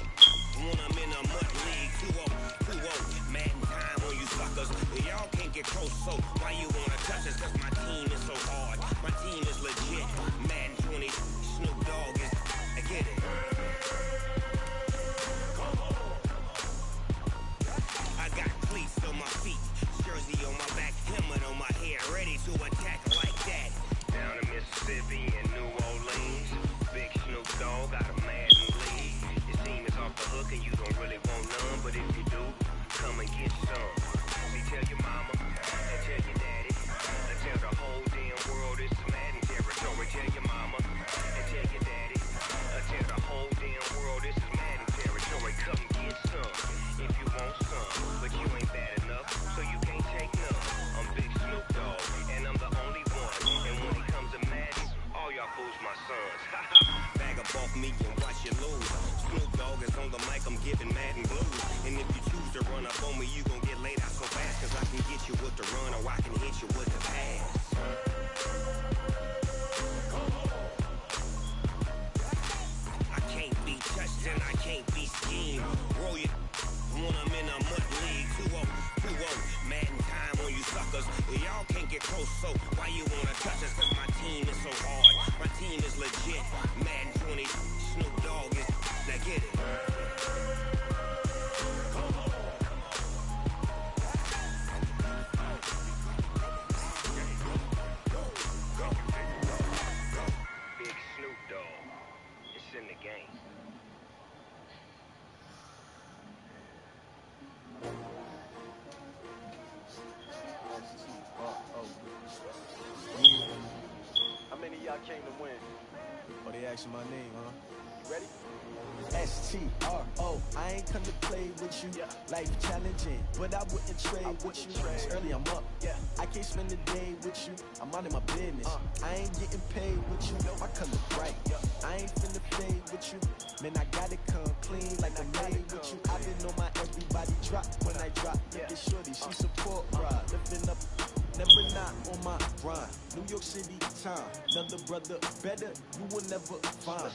when I'm in a mud league. 2-0, Madden time on you suckers. Y'all can't get close, so why you wanna touch us? Cause my team is so hard. My team is legit. Madden 20, Snoop Dogg is. I get it. I got cleats on my feet, jersey on my back, helmet on my head, ready to attack like that. Down in Mississippi and New Orleans, Big Snoop Dogg got a Madden league. Your team is off the hook and you don't really want none, but if you do, come and get some. See, tell your mama and tell your daddy, and tell the whole damn world it's Madden territory. Tell your mama and tell your daddy, and tell the whole damn world this is Madden territory. Come get some if you want some, but you ain't bad enough, so you can't take none. I'm Big Snoop Dogg, and I'm the only one. And when it comes to Madden, all y'all fools my sons. Bag up off me and watch you lose. Snoop Dogg is on the mic, I'm giving Madden blues. And if you choose to run up on me, you gon' get laid out so fast, cause I can get you with the run or I can hit you with the pass. I can't be touched and I can't be schemed. Roll it when I'm in a mud league. 2-0, Madden time on you suckers. Y'all can't get close, so why you wanna touch us? Cause my team is so hard. My team is legit. Madden 20, Snoop Dogg is. Now get it. Big Snoop Dogg. It's in the game. How many of y'all came to win? Oh, they asking my name, huh? You ready? S-T-R-O, I ain't come to play with you. Life challenging, but I wouldn't trade with you. It's early, I'm up. I can't spend the day with you. I'm out of my business. I ain't getting paid with you. My color bright. I ain't finna fade with you. Man, I gotta come clean like I'm made with you. I've been on my everybody drop when I drop. Look at shorty, she support ride. Lifting up, never not on my grind. New York City time, another brother better, you will never find.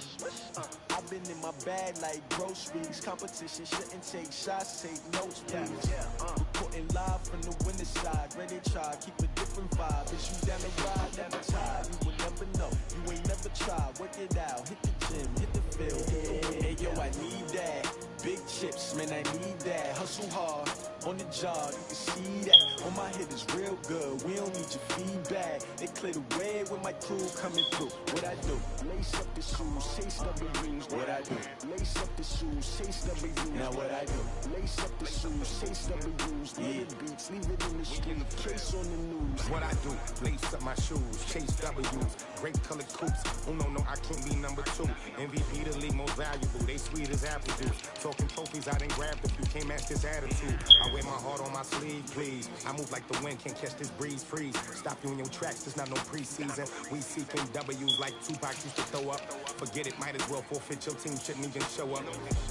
I've been in my bag like groceries. Competition shouldn't take shots, take notes, please. Reporting live from the winning side. Ready to try, keep a different vibe. Is you down the ride, never tired. You will never know, you ain't never tried. Work it out, hit the gym, hit the field. Hey yo, I need that. Big chips, man, I need that. Hustle hard, on the job, you can see that. On my head is real good, we don't need your feedback. They clear the way with my crew coming through. What I do? Lace up the shoes, chase W's. What I do? Lace up the shoes, chase W's. Now what I do? Lace up the shoes, chase W's. Leave it beats, leave it in the street, case on the news. What I do? Lace up my shoes, chase W's. Great colored coops. Oh no, I can't be number 2. MVP the league most valuable. They sweet as apple juice. Talking trophies, I done grabbed a few. Can't match this attitude. I wear my heart on my sleeve, please. I move like the wind, can't catch this breeze, freeze. Stop you in your tracks, there's not no preseason. We seeking W's like Tupac used to throw up. Forget it, might as well forfeit. Your team shouldn't even show up.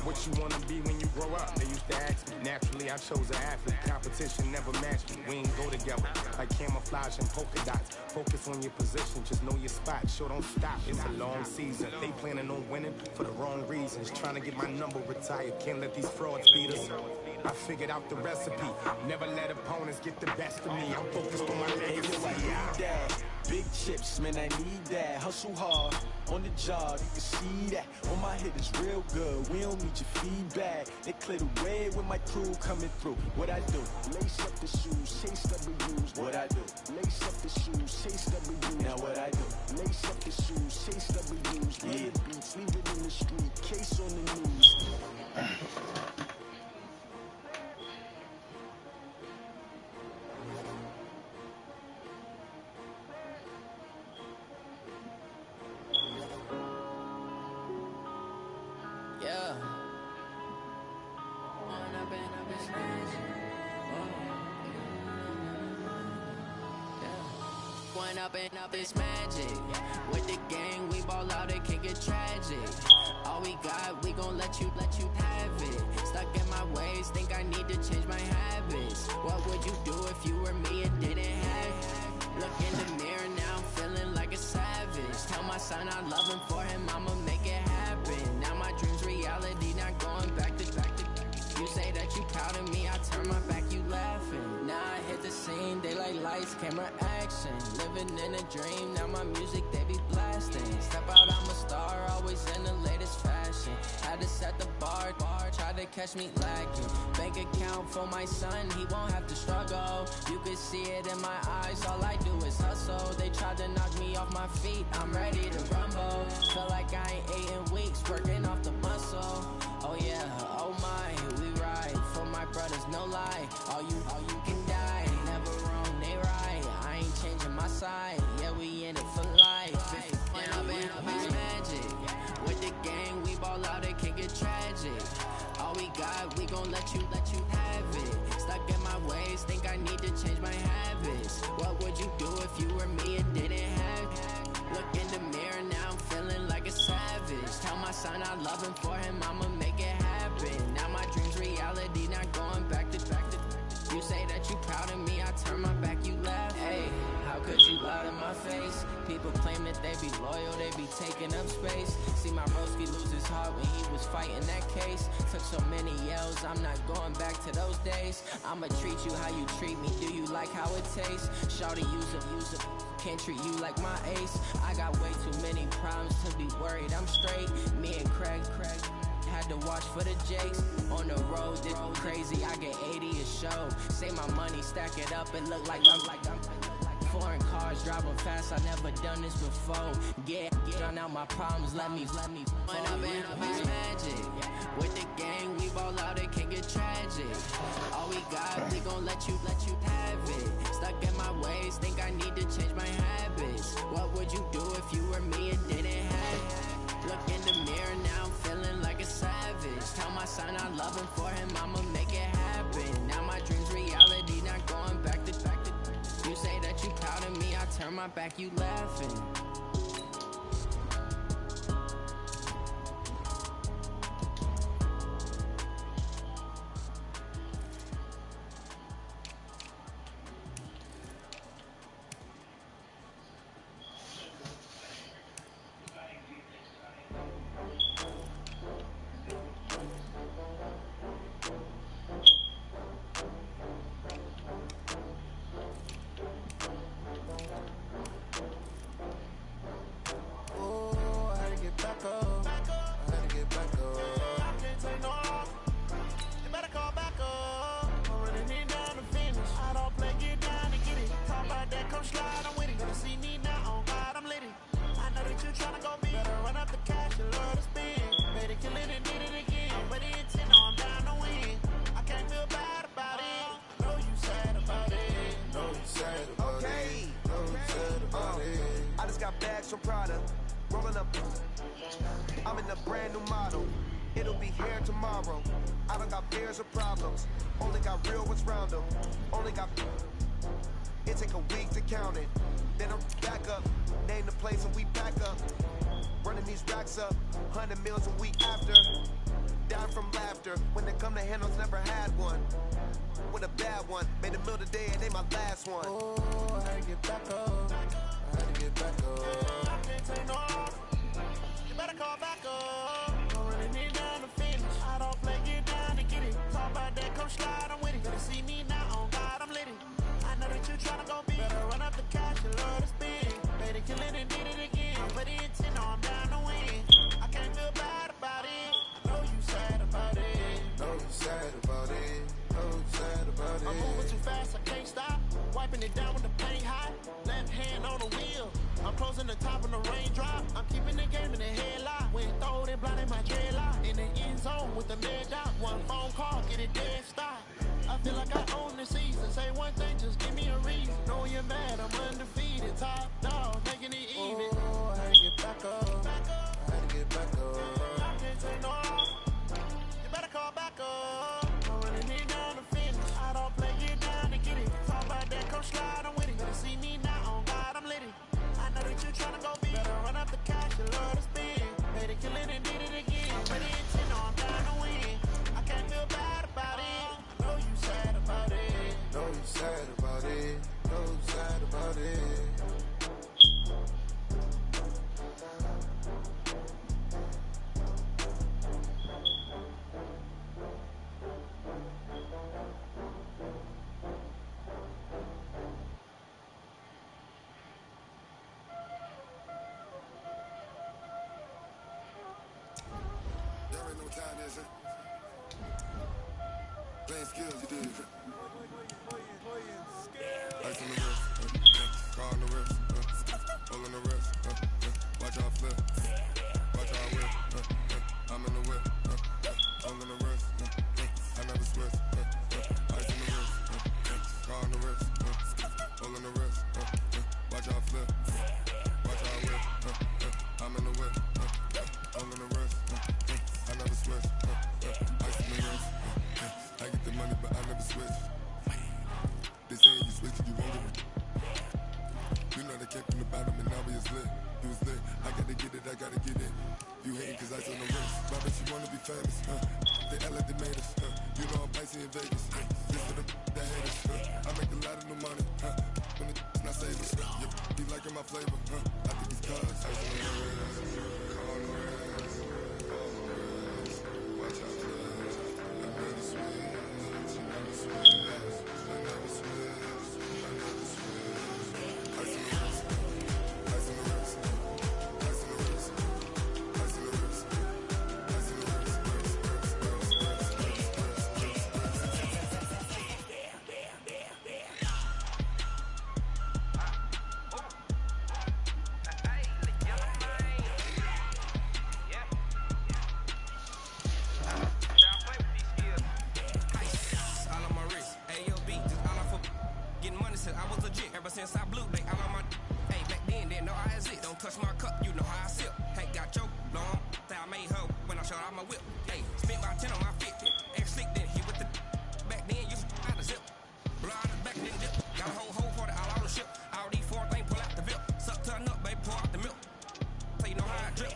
What you wanna be when you grow up? They used to ask me. Naturally, I chose an athlete. Competition never matched me. We ain't go together like camouflage and polka dots. Focus on your position, just know your spot. Sure, don't stop. It's a long season. They planning on winning for the wrong reasons. Trying to get my number retired. Can't let these frauds beat us. I figured out the recipe. Never let opponents get the best of me. I'm focused on my legacy. I need that. Big chips, man, I need that. Hustle hard, on the job, you can see that. On my head is real good, we don't need your feedback. They clear the way with my crew coming through. What I do? Lace up the shoes, chase W's. What I do? Lace up the shoes, chase W's. Now what I do? Lace up the shoes, chase W's. Leave it beats, leave it in the street, case on the news. Yeah. One up and up is magic. With the gang, we ball out, it can get tragic. All we got, we gon' let you have it. Stuck in my ways, think I need to change my habits. What would you do if you were me and didn't have it? Look in the mirror now, I'm feeling like a savage. Tell my son I love him, for him I'ma make it happen. Now my dreams reality, not going proud of me, I turn my back, you laughing. Now I hit the scene, daylight lights, camera action. Living in a dream, now my music, they be blasting. Step out, I'm a star, always in the latest fashion. Had to set the bar, try to catch me lacking. Bank account for my son, he won't have to struggle. You could see it in my eyes, all I do is hustle. They tried to knock me off my feet, I'm ready to rumble. Feel like I ain't ate in weeks, working off the muscle. Oh yeah, oh my, we ride for my brothers, no lie. All you can die, never wrong, they right. I ain't changing my side, yeah, we in it for life. It's magic. With the gang, we ball out, it can get tragic. All we got, we gon' let you have it. Stuck in my ways, think I need to change my habits. What would you do if you were me and didn't have it? Look in the mirror, now I'm feeling like a savage. Tell my son I love him, for him I'ma make it happen. Now my dream's reality, not going back to. You say that you proud of me, I turn my back, you laugh. Hey, how could you lie to my face? People claim that they be loyal, they be taking up space. See my broski lose his heart when he was fighting that case. Took so many yells, I'm not going back to those days. I'ma treat you how you treat me, do you like how it tastes? Shawty, use it, can't treat you like my ace. I got way too many problems to be worried, I'm straight. Me and Craig had to watch for the Jakes. On the road, this crazy, I get 80 a show. Say my money, stack it up, and look like I'm foreign cars, driving fast, I never done this before. Get on out my problems, let me when I'm in it's magic. With the gang, we ball out, it can get tragic. All we got, we gon' let you have it. Stuck in my ways, think I need to change my habits. What would you do if you were me and didn't have it? Look in the mirror, now I'm feeling like a savage. Tell my son I love him, for him I'ma make it happen. Now my dream's reality, not going back to. You say that you proud of me, I turn my back, you laughing. Some product, rolling up. I'm in a brand new model. It'll be here tomorrow. I don't got fears or problems. Only got real what's round them. Only got. It take a week to count it. Then I'm back up. Name the place and we back up. Running these racks up. 100 meals a week after. Down from laughter. When it come to handles, never had one. With a bad one. Made a meal today and they my last one. Oh, I had to get back up. I had to get back up. I can't take no off. You better call back up. I'm running it down to finish. I don't play, get down to get it. Talk about that, come slide, I'm with it. Better see me now, on God, I'm lit it. I know that you tryna go big. Better run up the cash, you love to spin. Better kill it and did it again. I put it in 10, no, I'm down to win. I can't feel bad about it. I know you sad about it. Know you sad about it. Know you sad about it. I'm moving too fast, I can't stop. Wiping it down with the paint hot. Left hand on the wheel. I'm closing the top of the raindrop. I'm keeping the game in the headlock. When throwed it, blinding my dreadlock. In the end zone with the mid dot. One phone call, get it dead stop. I feel like I own the season. Say one thing, just give me a reason. Know you're mad, I'm undefeated. Top dog, making it even. Oh, I had to get back up. I had to get back up. I can't take no off. You better call back up. I'm running it down to finish. I don't play, get down to get it. Talk about that, come slide, I'm with it. Better see me now, on God, I'm lit it. I know that you tryna go big. Better run up the cash, you love to spin. Better kill it and did it again. But it's 10, no, I'm down to win. I can't feel bad about it. I know you sad about it. Know you sad about it. Know you sad about it. already know what time it is, huh? Playing skills, you dig? Ice on the wrist, car on the wrist, hole in the wrist, watch how I flip, watch how I whip, I'm in the whip, hole in the wrist, I never switch, ice on the wrist, car on the wrist, hole in the wrist, watch how I flip, watch how I whip, I'm in the whip, hole in the wrist, I never switch, ice on the wrist, I get the money but I never switch. They saying you switch, you won't get it. You know they came from the bottom and now we is lit. You was lit, I gotta get it, I gotta get it. You hating cause I on the wrist. Why bet you wanna be famous, They act like they made us, You know I'm pricey in Vegas, This for the that hate us, I make a lot of new money, When the not saving, you be liking my flavor, I think it's cause I on the wrist, on the wrist, on the wrist. Watch out, cuz I never switch, I never switch. Since I blew back out on my hey back then didn't know I was it. Don't touch my cup, you know how I sip. Hey, got your long that I made her when I showed out my whip. Hey, spent about 10 on my 50. Ex slick then hit with the back then you out the zip. Blow out the back then dip. Got a whole for the all on the ship. All these four things pull out the vip. Suck turn up, baby, pour out the milk. So you know how I drip.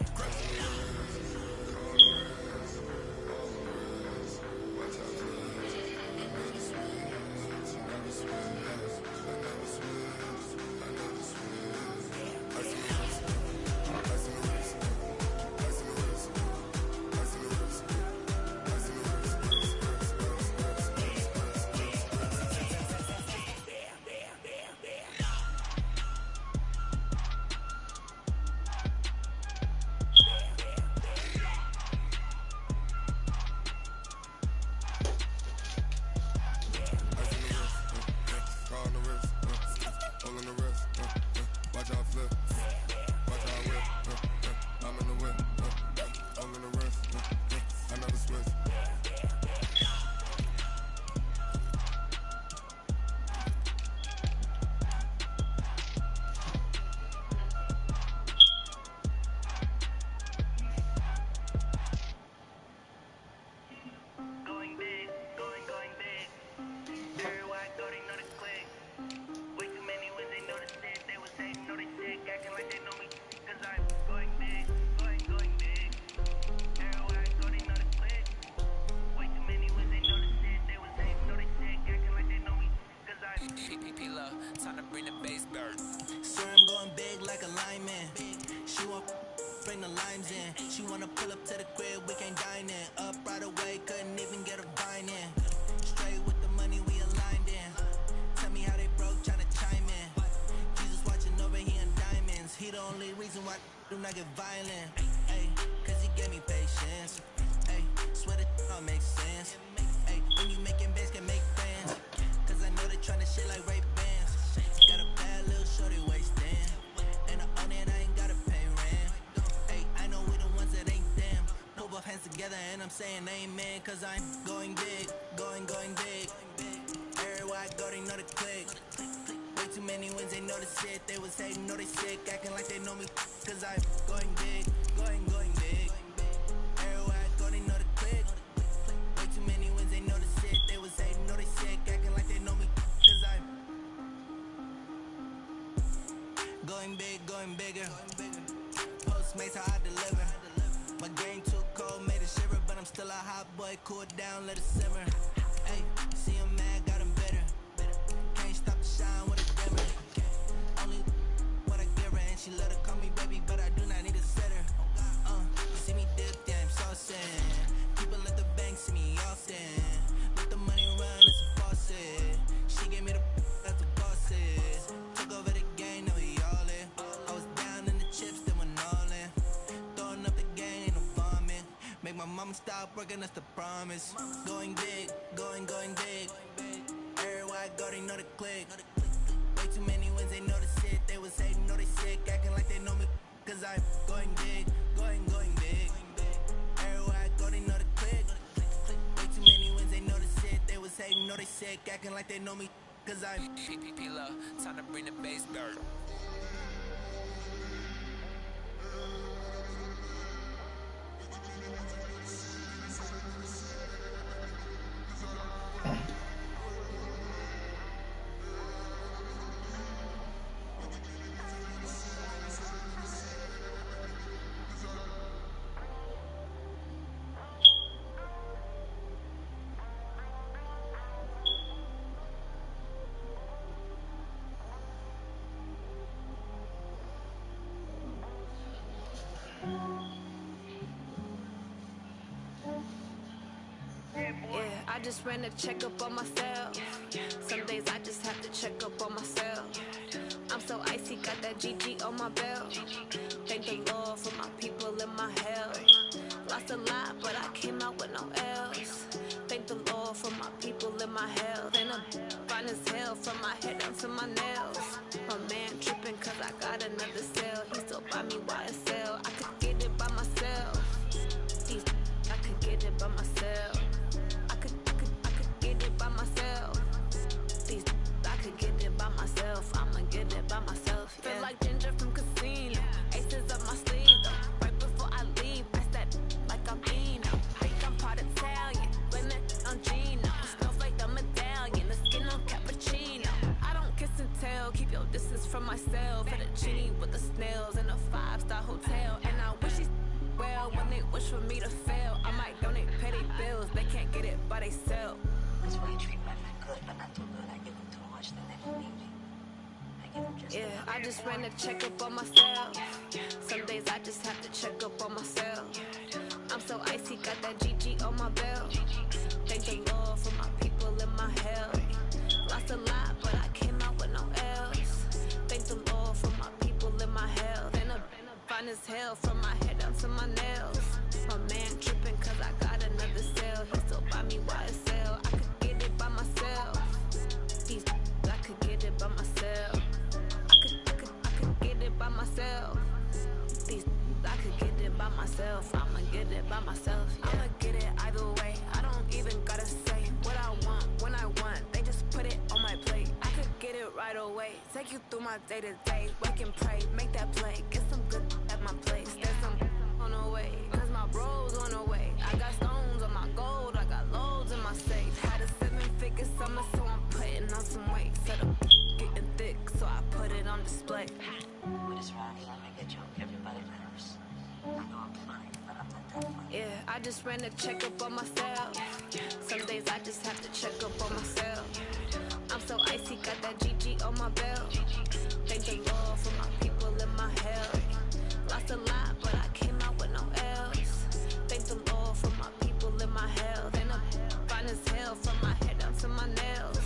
She wanna pull up to the crib, we can't dine in. Up right away, couldn't even get a vine in. Straight with the money, we aligned in. Tell me how they broke, tryna chime in. Jesus watching over, he in diamonds. He the only reason why I do not get violent. Ay, cause he gave me patience. Ay, swear that all makes sense. Ay, when you making bands, can make friends. Cause I know they tryna shit like Ray Bans. Got a bad little shorty wasting. And I own it, I ain't gotta pay rent. Ay, I know we the ones that ain't them. Pull both hands together and I'm saying amen. Cause I'm going big, going big. Everywhere I go, they know the click. Way too many wins, they know the shit. They was hating, know they sick, acting like they know me. Cause I'm going big, going big. Everywhere I go, they know the click. Way too many wins, they know the shit. They was hating, know they sick, acting like they know me. Cause I'm going big, going bigger. Postmates how I deliver. My game too cold, made it shiver, but I'm still a hot boy. Cool it down, let it simmer. Hey, see him mad, got him bitter. Can't stop the shine with a dimmer. Only what I give her, and she let her call me baby, but I do not need a sitter. You see me dip, yeah, I'm saucing. People at the bank see me often. Let the money run, it's a faucet. She gave me the that's the bosses. Took over the game, now we all in. I was down in the chips, then went all in. Throwing up the game, ain't no vomit. Make my I'ma stop working, that's the promise. Going big, going big. Everywhere I go, they know the click. Way too many wins, they know the shit. They was hating, know they sick, acting like they know me. Cause I'm going big, going big. Everywhere I go, they know the click. Way too many wins, they know the shit. They was hating, know they sick, acting like they know me. Cause I'm P-P-P-Love, time to bring the bass dirt. I just ran a checkup on myself. Some days I just have to check up on myself. I'm so icy, got that GG on my belt. Thank the Lord for my people in my health. Lost a lot, but I came out with no L's. Thank the Lord for my people in my health. And I'm fine as hell from my head down to my nails. My man tripping cause I got another cell. He still buy me YSL. I could get it by myself. I could get it by myself. I could get it by myself. I could get it by myself. I'ma get it by myself. Yeah. Feel like Ginger from Casino. Aces up my sleeve though. Right before I leave, press that like I'm Eno. Think I'm part Italian. Blame it on Gino. Smells like the medallion. The skin on cappuccino. I don't kiss and tell. Keep your distance from myself. Fettuccine with the snails in a 5-star hotel. And I wish these well when they wish for me to fail. I might donate petty bills. They can't get it by they self. That's why you treat my friend good, but not too good. I give them too much, then they don't need me. I give them just enough. I just ran a checkup on myself. Some days I just have to check up on myself. I'm so icy, got that GG on my belt. Thank the Lord for my people in my health. Lost a lot, but I came out with no L's. Thank the Lord for my people in my health. And I'm fine as hell from my head down to my nails. My man tripping cause I got another cell. He still buy me YSL. I could get it by myself. I could get it by myself. I could get it by myself. I could get it by myself. I'ma get it by myself. Yeah. I'ma get it either way. I don't even gotta say what I want when I want. They just put it on my plate. I could get it right away. Take you through my day to day. Wake and pray, make that play. Get some good at my place. There's some on the way. Cause my bros on the way. I got stones on my gold. I got loads in my safe. Had a 7-figure summer, so I'm putting on some weight. Set up getting thick, so I put it on display. With this round, I make a joke. Everybody matters. I know I'm fine, but I'm not that fine. Yeah, I just ran a checkup on myself. Some days I just have to check up on myself. I'm so icy, got that GG on my belt. Thank the Lord for my people in my health. Lost a lot, but I came out with no L's. Thank the Lord for my people in my health. And I'm fine as hell from my head down to my nails.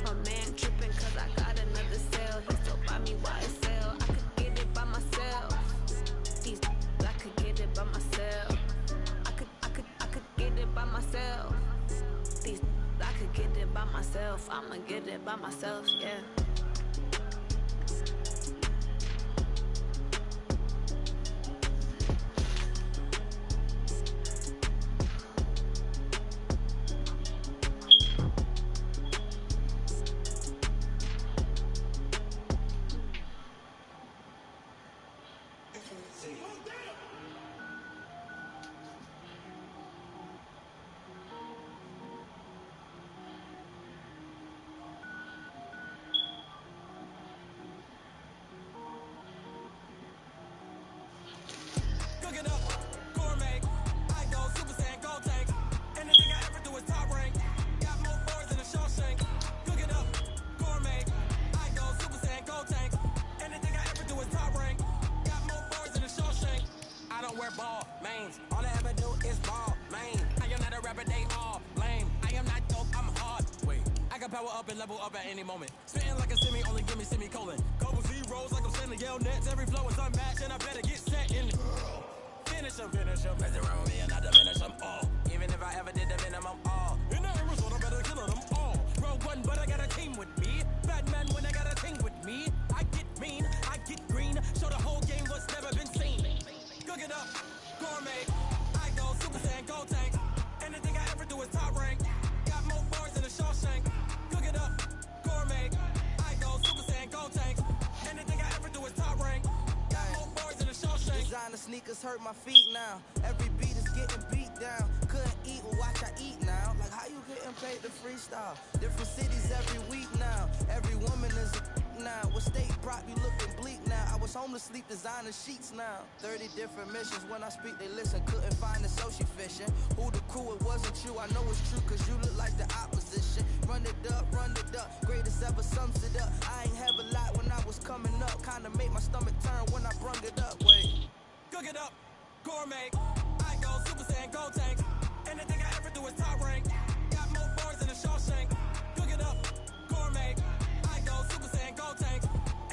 My man tripping cause I got another cell. He still buy me YSL. I could get it by myself. I could get it by myself. I could get it by myself. I could get it by myself. I'ma get it by myself, yeah. Level up at any moment. Spitting like a semi, only give me semicolon. Couple zeros like I'm sending yell nets. Every flow is unmatched, and I better get set in. Finish finish him. Press it wrong with me and I diminish them all. Even if I ever did the minimum all. In Arizona, better kill them all. Rogue One, but I got a team with me. Batman when I got a team with me. I get mean, I get green. Show the whole game what's never been seen. Cook it up, gourmet. I go Super Saiyan, go tank. Anything I ever do is top rank. Got more bars than a Shawshank. Cook it up, gourmet. I go Super Saiyan, go tank. Anything I ever do is top rank. Got more bars than a Shawshank. Designer sneakers hurt my feet now. Every beat is getting beat down. Couldn't eat, well watch I eat now. Like how you getting paid to freestyle? Different cities every week now. Every woman is a now. With state prop, you looking bleak now. I was home to sleep, designer sheets now. 30 different missions. When I speak, they listen. Couldn't find the social fishing. Who the crew? It wasn't you. I know it's true, cause you look like the opposition. Run it up, run it up. Greatest ever sums it up. I ain't have a lot when I was coming up. Kinda made my stomach turn when I brung it up. Wait. Cook it up, gourmet. I go Super Saiyan, go tank. Anything I ever do is top rank. Got more bars than a Shawshank. Cook it up, gourmet. I go Super Saiyan, go tank.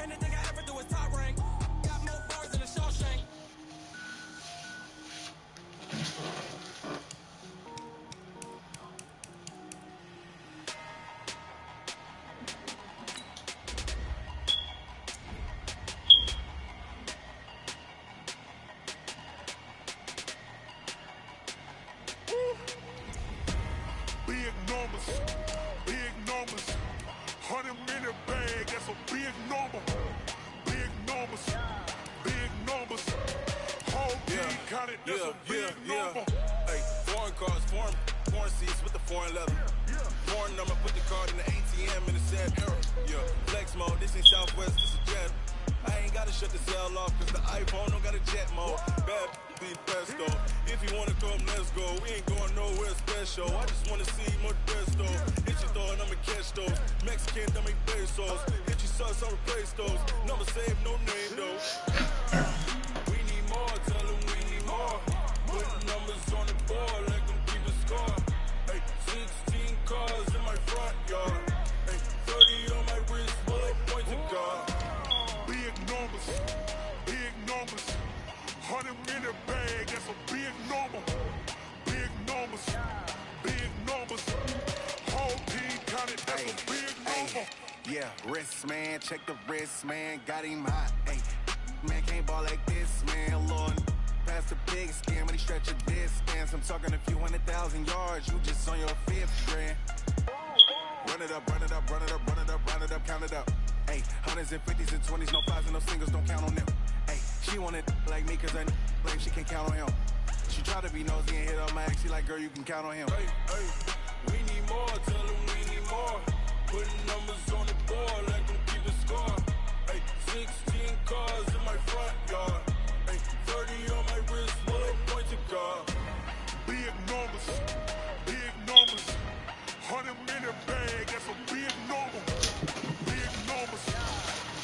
Anything I ever do is top rank. Got more bars than a Shawshank. Big numbers, big numbers. 100 minute bag, that's a big number. Big numbers, big numbers. Whole team counted, that's a big number. Hey, foreign cars, foreign seats with the foreign leather. Foreign number, put the card in the ATM in the sad era. Yeah, flex mode, this ain't Southwest, this is Jet. I ain't gotta shut the cell off, cause the iPhone don't got a jet mode. Bad be pesto. If you wanna come, let's go. We ain't going nowhere special. I just wanna see more best though. Hit your throw and I'ma catch those. Mexican, don't make pesos. Hit your sus, I'll replace those. Number save, no name though. We need more, tell them we need more. Put numbers on the board, like them keep a score. Hey, 16 cars in my front yard. Hey, 30 on my wrist, bullet point to God. Big numbers, big numbers. 100 minute bag, that's a big number. Big numbers, big numbers. Whole team counted, that's a big number. Yeah, wrist man, check the wrist man, got him hot. Hey, man can't ball like this, man. Lord, past the big scam, but he stretch a distance. I'm talking a few 100,000 yards, you just on your fifth strand. Run it up, run it up, run it up, run it up, run it up, count it up. Hey, hundreds and 50s and 20s, no fives and no singles, don't count on them. Hey, she wanted like me, cause I like she can't count on him. She tried to be nosy and hit up my ex, she like, girl, you can count on him. Hey, hey, we need more, tell them we need more. Putting numbers on the board, like them keep a score. Hey, 16 cars in my front yard. Hey, 30 on my wrist, bullet point to God. Big numbers, big numbers. 100 minute bag, that's a big number. Big numbers,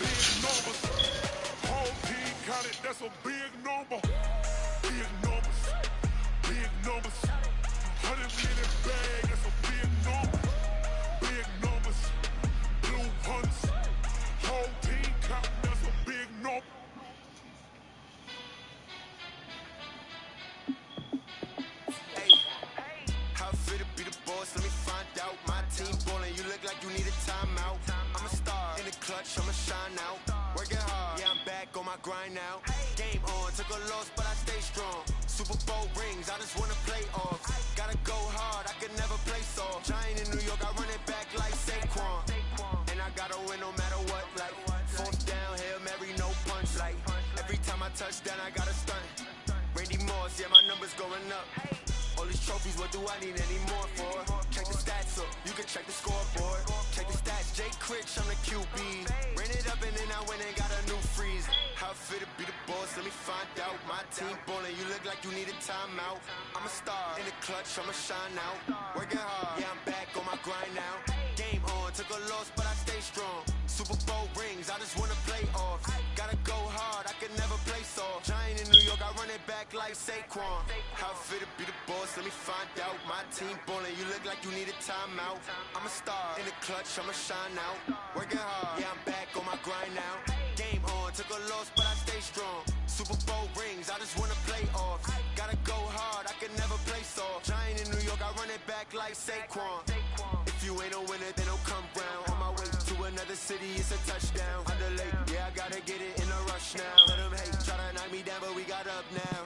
big numbers. Whole team counted, that's a big number. Big numbers, big numbers. 100 minute bag, that's a big number. Big numbers, blue hunts. Whole team counting, that's a big number. How fit to be the boss? Let me find out. My team ballin', you look like you need a timeout. I'm a star in the clutch, I'ma shine out. Working hard, yeah, I'm back on my grind now. Game on, took a loss, but I stay strong. Super Bowl rings, I just wanna play off. Gotta go hard, I can never play soft. Giant in New York, I run it back like Saquon. And I gotta win no matter what, like fourth down, Hail Mary, no punch. Like every time I touch down, I gotta stunt. Randy Moss, yeah, my numbers going up. All these trophies, what do I need any more for? Check the stats up, you can check the scoreboard. Check the stats, Jay Critch, I'm the QB. Ran it up and then I went and got a new freeze. How fit to be the boss, let me find out. My team ballin', you look like you need a timeout. I'm a star in the clutch, I'ma shine out. Working hard, yeah, I'm back on my grind now. Game on, took a loss, but I stay strong. Super Bowl rings, I just wanna play off. Gotta go hard, I can never play soft. Giant in New York, I run it back like Saquon. How fit to be the boss, let me find out. My team ballin', you look like you need a timeout. I'm a star in the clutch, I'ma shine out. Working hard, yeah, I'm back on my grind now. Game on, took a loss, but I stay strong. Super Bowl rings, I just wanna play off. back like Saquon. If you ain't a winner, then don't come round. On my way to another city, it's a touchdown. Underlay, yeah, I gotta get it in a rush now. Let them hate, try to knock me down, but we got up now.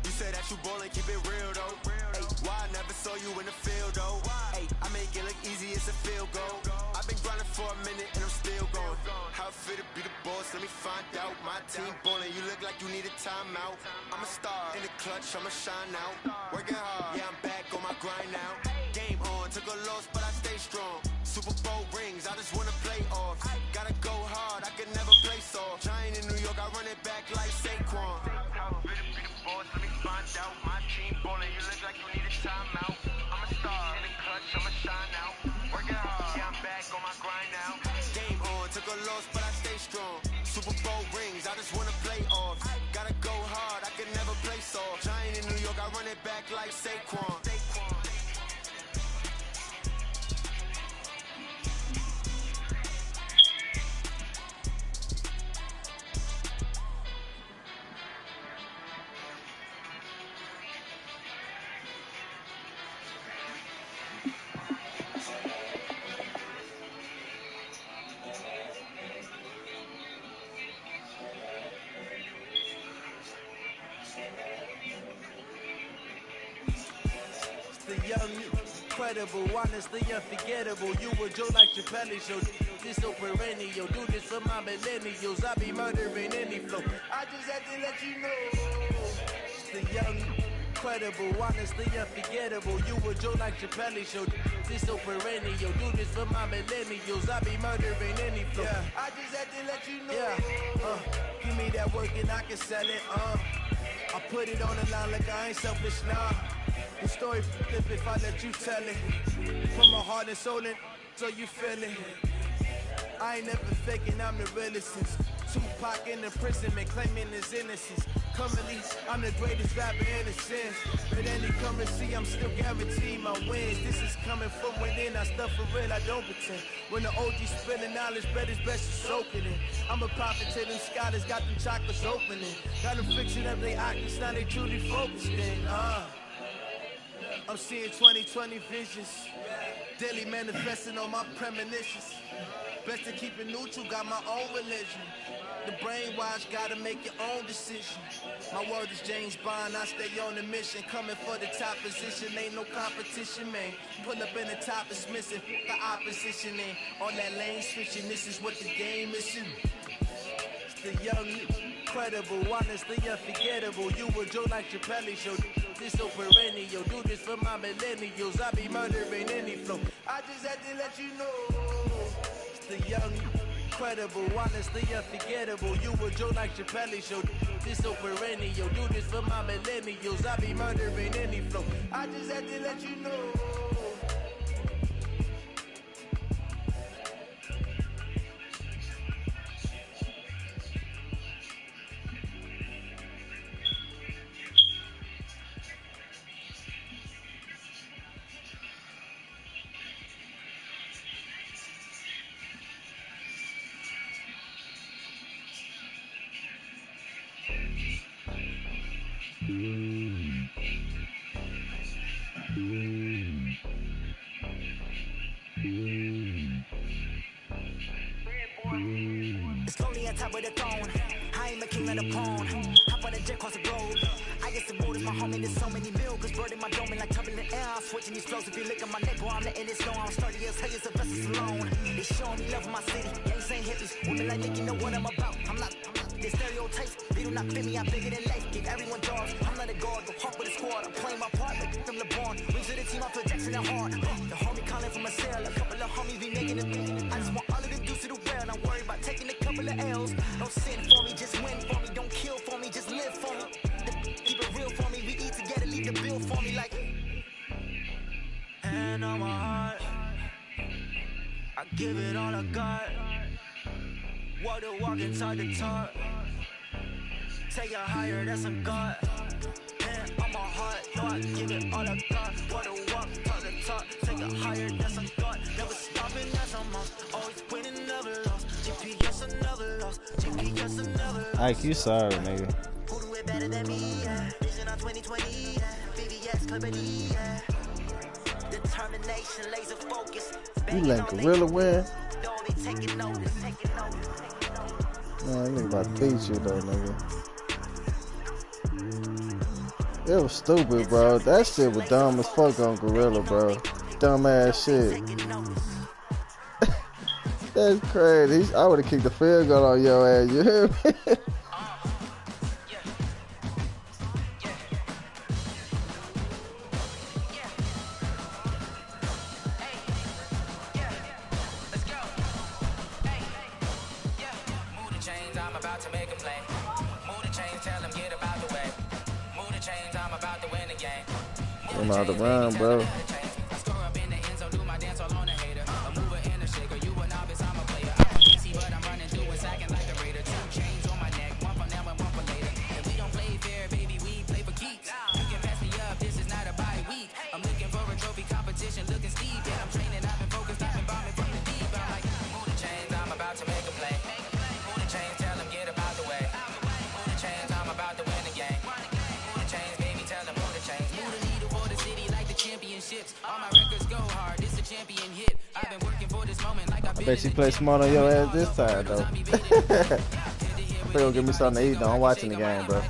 You say that you ballin', keep it real though. Ay, why I never saw you in the field though? Ay, I make it look easy, it's a field goal. I've been grinding for a minute and I'm still going. How it feel to be the boss, let me find out. My team ballin', you look like you need a timeout. I'm a star in the clutch, I'ma shine out. Working hard, yeah, I'm back on my grind now. Game on, took a loss, but I stay strong. Super Bowl rings, I just wanna play off. Gotta go hard, I can never play soft. Giant in New York, I run it back like Saquon. Let me find out. My team ballin', you look like you need a timeout. I'm a star in the clutch, I'ma shine out. Working hard, yeah, I'm back on my grind now. Game on, took a loss, but I stay strong. Super Bowl rings, I just wanna play off. Gotta go hard, I can never play soft. Giant in New York, I run it back like Saquon. The young, incredible, honestly unforgettable. You were Joe like Chappelle show. This so perennial. Do this for my millennials. I be murdering any flow. I just had to let you know. The young, incredible, honestly unforgettable. You were Joe like Chappelle show. This so perennial. Do this for my millennials. I be murdering any flow. Yeah. I just had to let you know. Yeah. Give me that work and I can sell it. I put it on the line like I ain't selfish now. The story flip if I let you tell it. From my heart and soul and so you feel it. I ain't never faking, I'm the realest since Tupac in the prison and claiming his innocence. Currently, I'm the greatest rapper in a sense. But any come and see, I'm still guaranteed my wins. This is coming from within, I stuff for real, I don't pretend. When the OG spilling knowledge, bet it's best to soak it in. I'm a prophet to them scholars, got them chakras opening. Got them fixing up they octaves, now they truly focused in. I'm seeing 2020 visions, daily manifesting on my premonitions. Best to keep it neutral, got my own religion. The brainwash, gotta make your own decision. My word is James Bond, I stay on the mission. Coming for the top position, ain't no competition, man. Pull up in the top, it's missing, the opposition in. On that lane switching, this is what the game is in. The young, incredible, honestly unforgettable. You were Joe like Chappelle show. This so perennial. Do this for my millennials. I be murdering any flow. I just had to let you know. The young, incredible, honestly unforgettable. You were Joe like Chappelle show. This so perennial. Do this for my millennials. I be murdering any flow. I just had to let you know. It's lonely on top of the throne. I ain't a king of the pawn. Hop on a jet across the globe. I guess the road is my home and there's so many milkers. Bird in my dome and like turbulent air. I'm switching these flows. If you look at my neck, boy, I'm letting it slow. I'm sturdy as hell as a vessel alone. They showing me love in my city. Gangs ain't hippies. Women like Nicky know what I'm about. I'm not the stereotypes. They do not fit me. I'm bigger than life. Give everyone jobs. I'm not a guard. Go hawk with a squad. I'm playing my part like from LeBron. Wings of the team. I feel Jackson and hard. The homie calling from a cell. A couple of homies be making a beat. I just want all of the dudes to do well. Don't worry about taking a couple of L's. Don't sin for me. Just win for me. Don't kill for me. Just live for me. Keep it real for me. We eat together. Leave the bill for me like. Hand on my heart. I give it all I got. Walk the walk inside the talk. Take it higher, that's a God. Hand on my heart, no, I give it all I got. Walk the walk, talk the talk. Take it higher, that's a God. Never stopping, that's a must. Always winning, never lost. GPS, another loss. GPS, another loss. Ike, you sorry, nigga. Who do it better than me? Yeah. Vision on 2020. Yeah. VVS, Clippity. Yeah. Determination, laser focus. You let Gorilla win? Don't be taking notice. Man, nigga about to beat you though, nigga. It was stupid, bro. That shit was dumb as fuck on Gorilla, bro. Dumb ass shit. That's crazy. I would have kicked the field goal on your ass. You hear me? I'm out to run, bro. I bet she play smart on your ass this time, though. I'm gonna give me something to eat, though. I'm watching the game, bro.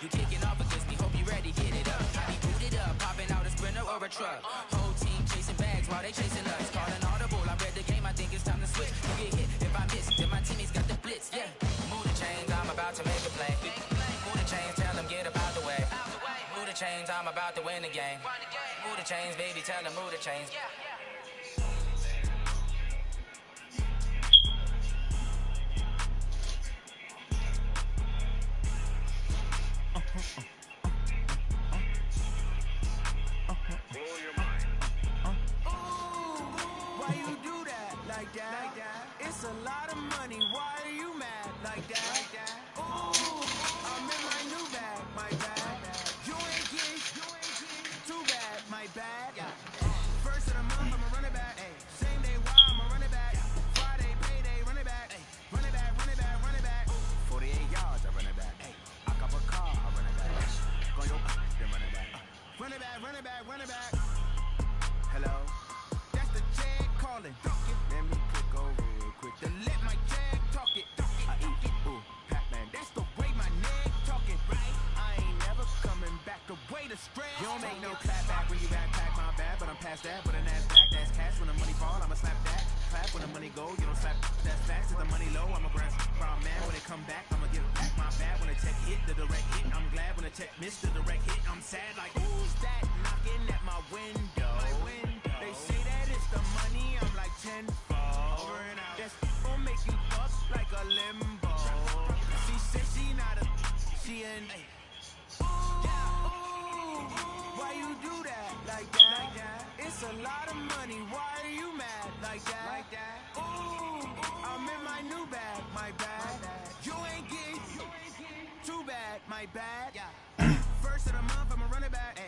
You kicking off against me, hope you ready, get it up. I be booted up, popping out a sprinter or a truck. Whole team chasing bags while they chasing us. Calling audible, I read the game, I think it's time to switch. You get hit, if I miss, then my teammates got the blitz, yeah. Move the chains, I'm about to make a play. Move the chains, tell them get up out the way. Move the chains, I'm about to win the game. Move the chains, baby, tell them move the chains. It's a lot of money, why are you mad like that? Ooh, I'm in my new bag, my bad. You ain't geek, too bad, my bad. First of the month, I'ma run it back. Same day, why I'ma run it back. Friday, payday, run it back. Run it back, run it back, run it back. 48 yards, I run it back. I cop a car, I run it back. Go your then run it back. Run it back, run it back, run it back. Hello, that's the jag calling. Let me click over real quick to let my jag talk it. I eat it, ooh, Pac-Man, that's the way my neck talking, right? I ain't never coming back the way the spread. You don't make no clap back when you backpack my bad, but I'm past that. With an ass back, that's cash. When the money fall, I'ma slap that. Clap when the money go, you don't slap. That's facts. If the money low, I'ma grab brown man. When it come back, I'ma give back my bad. When the check hit, the direct hit, I'm glad. When the check missed, the direct hit, I'm sad. Like who's that knocking at my window? They say that it's the money, I'm like 10 over and out. That's gon' make you up like a limbo. She said she not a, she in. Why you do that like that? It's a lot of money, why are you mad like that? Ooh, I'm in my new bag, my bad. You ain't geek, too bad, my bad. First of the month, I'ma run it back.